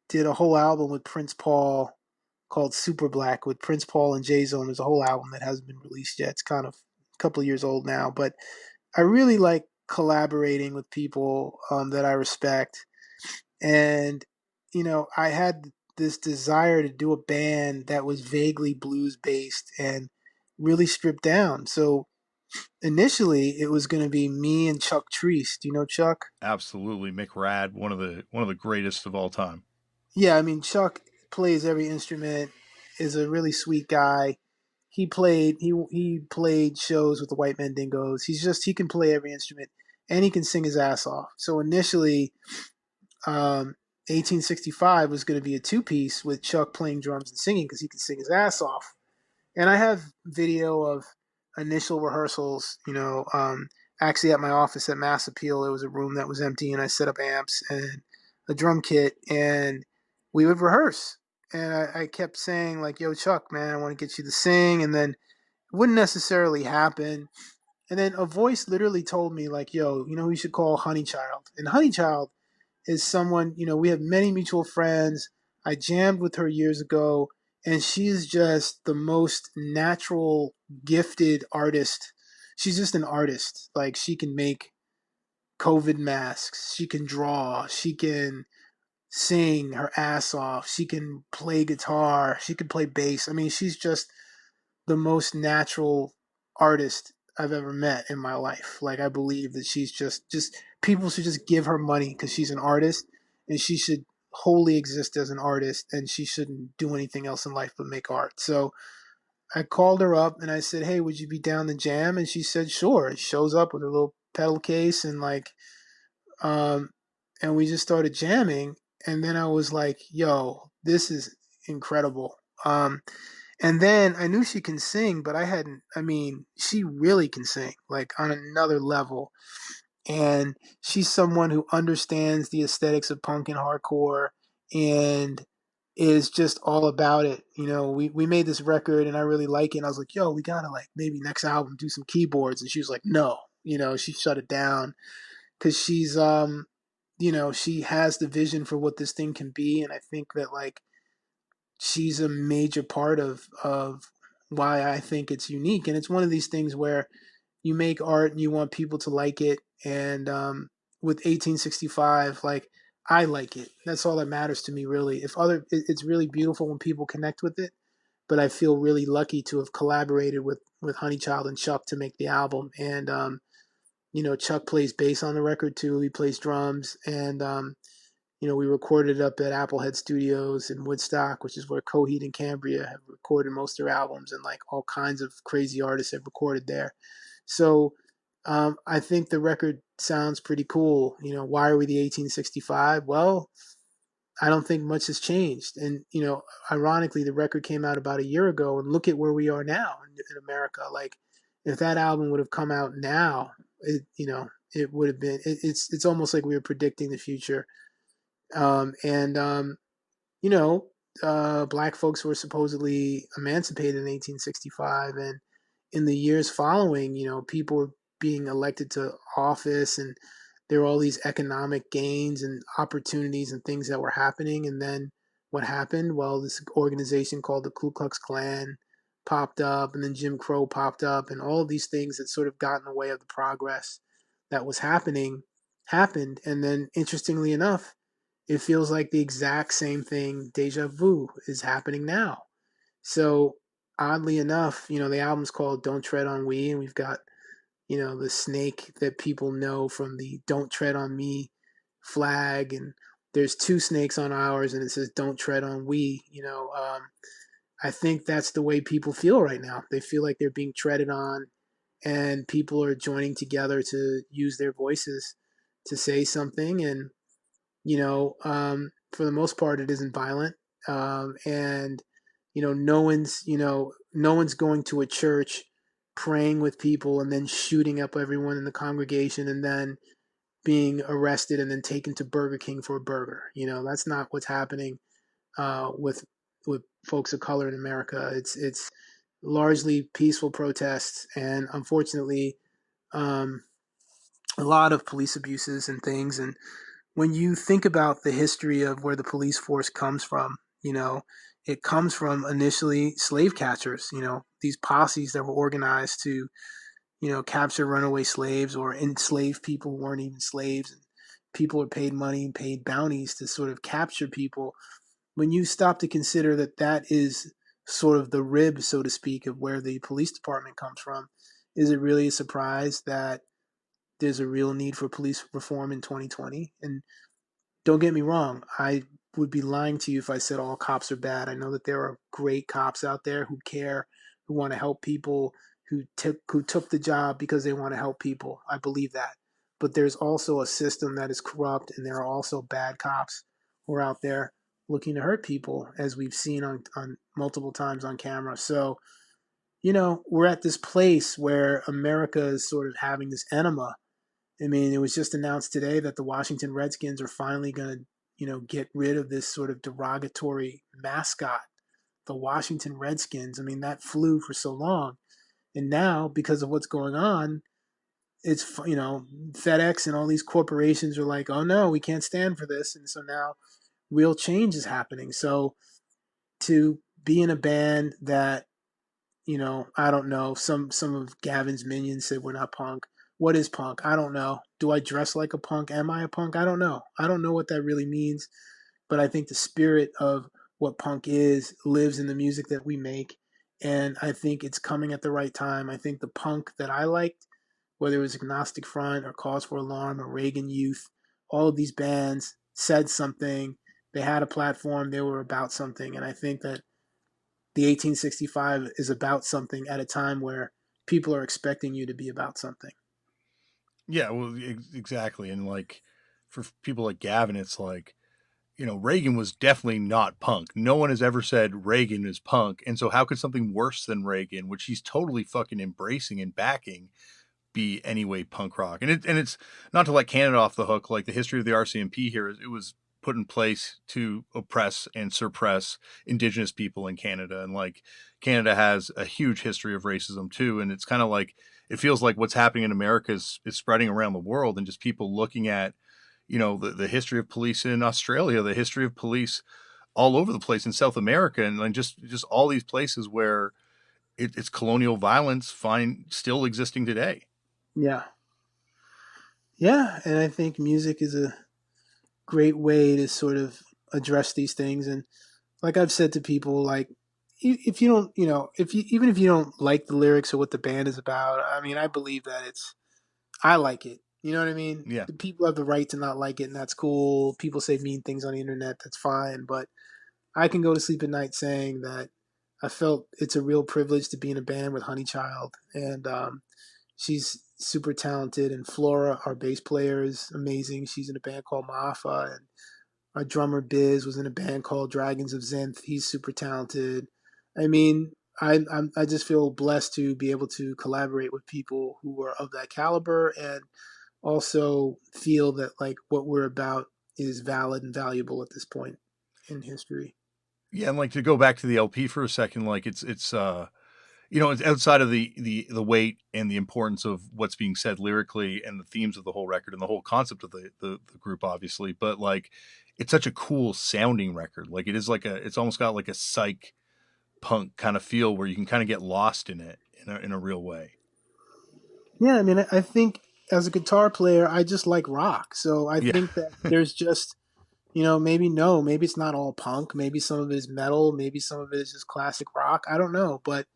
did a whole album with Prince Paul called Super Black with Prince Paul and J Zone. There's a whole album that hasn't been released yet. It's kind of a couple of years old now, but I really like collaborating with people that I respect. And, I had this desire to do a band that was vaguely blues based and really stripped down. So initially it was going to be me and Chuck Treese. Do you know Chuck? Absolutely, Mick Rad, one of the greatest of all time. Yeah, I mean, Chuck plays every instrument, is a really sweet guy. He played shows with the White Men Dingoes. He can play every instrument and he can sing his ass off. So initially, um, 1865 was going to be a two piece with Chuck playing drums and singing because he can sing his ass off. And I have video of initial rehearsals. Actually at my office at Mass Appeal, there was a room that was empty, and I set up amps and a drum kit, and we would rehearse. And I kept saying like, "Yo, Chuck, man, I want to get you to sing," and then it wouldn't necessarily happen. And then a voice literally told me like, "Yo, we should call Honeychild." And Honeychild is someone, we have many mutual friends. I jammed with her years ago, and she is just the most natural, gifted artist. She's just an artist. Like, she can make COVID masks, she can draw, she can sing her ass off, she can play guitar, she can play bass. I mean, she's just the most natural artist I've ever met in my life. Like, I believe that she's just people should just give her money because she's an artist, and she should wholly exist as an artist, and she shouldn't do anything else in life but make art. So I called her up and I said, "Hey, would you be down to jam?" And she said, "Sure." She shows up with her little pedal case and um, and we just started jamming. And then I was like, "Yo, this is incredible." And then I knew she can sing, but I hadn't. I mean, she really can sing, like on another level. And she's someone who understands the aesthetics of punk and hardcore and is just all about it. We made this record and I really like it. And I was like, "Yo, we gotta like maybe next album do some keyboards." And she was like, "No." She shut it down because she has the vision for what this thing can be. And I think that like she's a major part of why I think it's unique. And it's one of these things where you make art and you want people to like it. And with 1865, like I like it. That's all that matters to me, really. It's really beautiful when people connect with it. But I feel really lucky to have collaborated with Honeychild and Chuck to make the album. And Chuck plays bass on the record too. He plays drums, and we recorded it up at Applehead Studios in Woodstock, which is where Coheed and Cambria have recorded most of their albums, and like all kinds of crazy artists have recorded there. So I think the record sounds pretty cool. Why are we the 1865? Well, I don't think much has changed. And, ironically, the record came out about a year ago, and look at where we are now in America. Like, if that album would have come out now, it would have been, it's almost like we were predicting the future. And you know, black folks were supposedly emancipated in 1865, and in the years following, people were being elected to office, and there were all these economic gains and opportunities and things that were happening. And then what happened? Well, this organization called the Ku Klux Klan popped up, and then Jim Crow popped up, and all of these things that sort of got in the way of the progress that was happening happened. And then, interestingly enough, it feels like the exact same thing, deja vu, is happening now. So oddly enough, the album's called Don't Tread on We, and we've got, the snake that people know from the Don't Tread on Me flag, and there's two snakes on ours, and it says Don't Tread on We. I think that's the way people feel right now. They feel like they're being treaded on, and people are joining together to use their voices to say something. And for the most part, it isn't violent. And no one's going to a church, praying with people, and then shooting up everyone in the congregation, and then being arrested and then taken to Burger King for a burger. That's not what's happening with folks of color in America. It's largely peaceful protests, and unfortunately, um, a lot of police abuses and things. And when you think about the history of where the police force comes from, it comes from initially slave catchers, these posses that were organized to, capture runaway slaves or enslave people who weren't even slaves. And people were paid money and paid bounties to sort of capture people. When you stop to consider that that is sort of the rib, so to speak, of where the police department comes from, is it really a surprise that there's a real need for police reform in 2020? And don't get me wrong, I would be lying to you if I said all cops are bad. I know that there are great cops out there who care, who want to help people, who took the job because they want to help people. I believe that. But there's also a system that is corrupt, and there are also bad cops who are out there looking to hurt people, as we've seen on multiple times on camera. So, we're at this place where America is sort of having this enema. I mean, it was just announced today that the Washington Redskins are finally going to, get rid of this sort of derogatory mascot, the Washington Redskins. I mean, that flew for so long. And now, because of what's going on, it's, FedEx and all these corporations are like, oh no, we can't stand for this. And so now real change is happening. So to be in a band that, I don't know. Some of Gavin's minions said we're not punk. What is punk? I don't know. Do I dress like a punk? Am I a punk? I don't know. I don't know what that really means, but I think the spirit of what punk is lives in the music that we make, and I think it's coming at the right time. I think the punk that I liked, whether it was Agnostic Front or Cause for Alarm or Reagan Youth, all of these bands said something. They had a platform. They were about something, and I think that the 1865 is about something at a time where people are expecting you to be about something. Yeah, well, exactly. And like for people like Gavin, it's like, Reagan was definitely not punk. No one has ever said Reagan is punk. And so how could something worse than Reagan, which he's totally fucking embracing and backing, be anyway punk rock? And it's not to let Canada off the hook. Like the history of the RCMP here is it was put in place to oppress and suppress indigenous people in Canada. And like Canada has a huge history of racism too. And it's kind of like it feels like what's happening in America is spreading around the world, and just people looking at, the history of police in Australia, the history of police all over the place in South America, and like just all these places where it's colonial violence still existing today. Yeah. Yeah. And I think music is a great way to sort of address these things. And like I've said to people, like, if you don't, even if you don't like the lyrics or what the band is about, I mean, I believe that I like it. You know what I mean? Yeah. The people have the right to not like it, and that's cool. People say mean things on the internet, that's fine. But I can go to sleep at night saying that I felt it's a real privilege to be in a band with Honeychild, and she's super talented. And Flora, our bass player, is amazing. She's in a band called Maafa, and our drummer Biz was in a band called Dragons of Zenth. He's super talented. I mean, I just feel blessed to be able to collaborate with people who are of that caliber, and also feel that like what we're about is valid and valuable at this point in history. Yeah, and like to go back to the LP for a second, like it's outside of the weight and the importance of what's being said lyrically and the themes of the whole record and the whole concept of the group, obviously, but like it's such a cool sounding record. Like it's almost got like a psych punk kind of feel where you can kind of get lost in it in a real way. Yeah, I mean, I think as a guitar player, I just like rock. So I Yeah. think that there's just, maybe no, maybe it's not all punk. Maybe some of it is metal. Maybe some of it is just classic rock. I don't know, but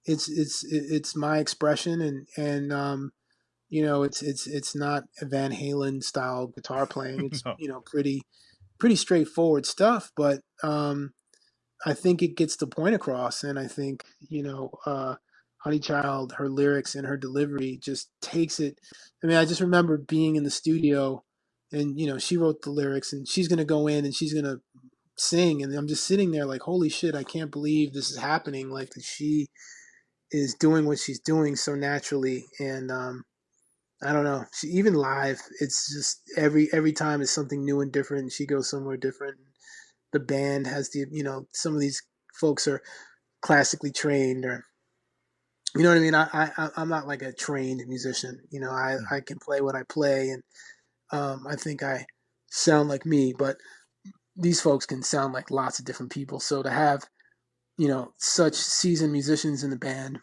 it's my expression, and it's not Van Halen style guitar playing. It's No. pretty straightforward stuff, but I think it gets the point across, and I think Honeychild, her lyrics and her delivery just takes it. I mean, I just remember being in the studio, and she wrote the lyrics, and she's gonna go in and she's gonna sing, and I'm just sitting there like, holy shit, I can't believe this is happening. Like that she is doing what she's doing so naturally, and I don't know. She even live, it's just every time is something new and different. She goes somewhere different. The band has some of these folks are classically trained, or You know what I mean? I'm not like a trained musician. You know, I can play what I play, and I think I sound like me, but these folks can sound like lots of different people. So to have, you know, such seasoned musicians in the band,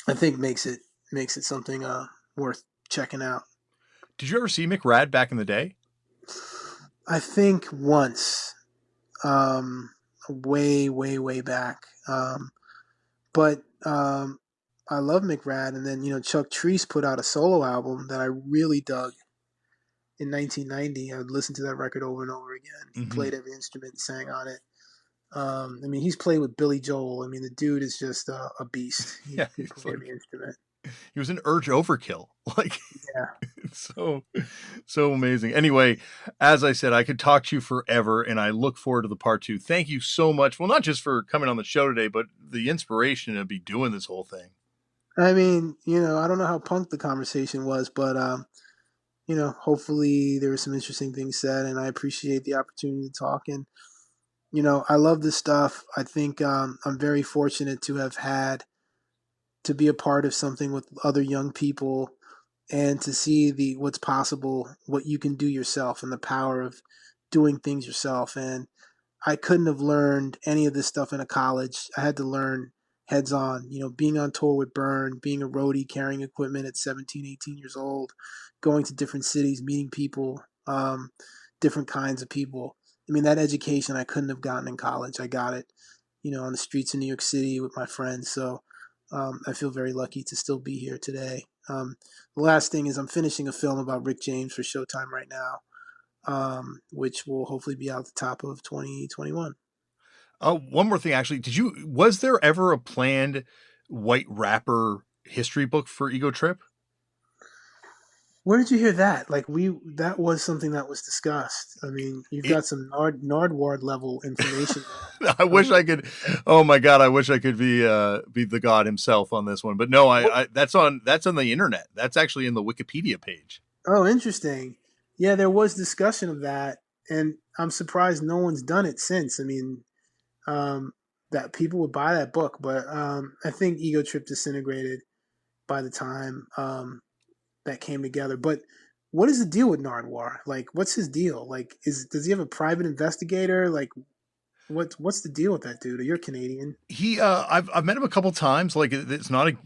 I think makes it something worth checking out. Did you ever see McRad back in the day? I think once, um, way, way, way back. But I love McRad, and then you know Chuck Treese put out a solo album that I really dug in 1990. I would listen to that record over and over again. He Hmm. played every instrument, and sang on it. I mean, he's played with Billy Joel. I mean, the dude is just a beast. He Yeah, can he's play every like instrument. he was an Urge Overkill. Like Yeah. it's so amazing. Anyway, as I said, I could talk to you forever, and I look forward to the part two. Thank you so much. Well, not just for coming on the show today, but the inspiration to be doing this whole thing. I mean, you know, I don't know how punk the conversation was, but you know, hopefully there were some interesting things said, and I appreciate the opportunity to talk. And you know, I love this stuff. I think I'm very fortunate to have had to be a part of something with other young people and to see the what's possible, what you can do yourself, and the power of doing things yourself. And I couldn't have learned any of this stuff in a college. I had to learn heads on, you know, being on tour with Burn, being a roadie, carrying equipment at 17, 18 years old, going to different cities, meeting people, different kinds of people. I mean, that education I couldn't have gotten in college. I got it, you know, on the streets of New York City with my friends. So I feel very lucky to still be here today. The last thing is I'm finishing a film about Rick James for Showtime right now, which will hopefully be out the top of 2021. Oh, one more thing, actually. Was there ever a planned white rapper history book for Ego Trip? Where did you hear that? Like that was something that was discussed. I mean, you've It, got some Nardward level information I there. wish I could. Oh my god, I wish I could be the god himself on this one. But no, What? that's on the internet. That's actually in the Wikipedia page. Oh, interesting. Yeah, there was discussion of that, and I'm surprised no one's done it since. I mean, um, that people would buy that book, but I think Ego Trip disintegrated by the time that came together. But what is the deal with Nardwar? Like, what's his deal? Like, is does he have a private investigator? Like, what's the deal with that dude? You're Canadian, I've met him a couple times. Like it's not a,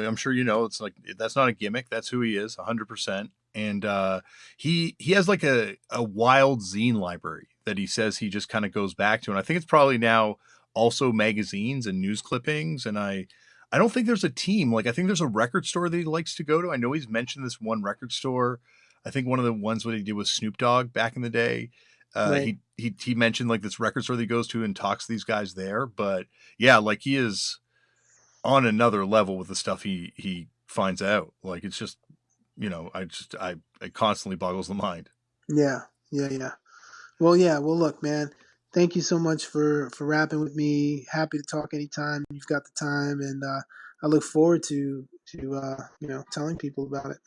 I'm sure it's like that's not a gimmick. That's who he is, 100%. And he has like a wild zine library that he says he just kind of goes back to, and I think it's probably now also magazines and news clippings. And I don't think there's a team. Like I think there's a record store that he likes to go to. I know he's mentioned this one record store. I think one of the ones what he did was Snoop Dogg back in the day. right? He mentioned like this record store that he goes to and talks to these guys there. But yeah, like he is on another level with the stuff he finds out. Like it's just I it constantly boggles the mind. Yeah, yeah, yeah. Well, yeah. Well, look, man. Thank you so much for rapping with me. Happy to talk anytime you've got the time, and I look forward to you know telling people about it.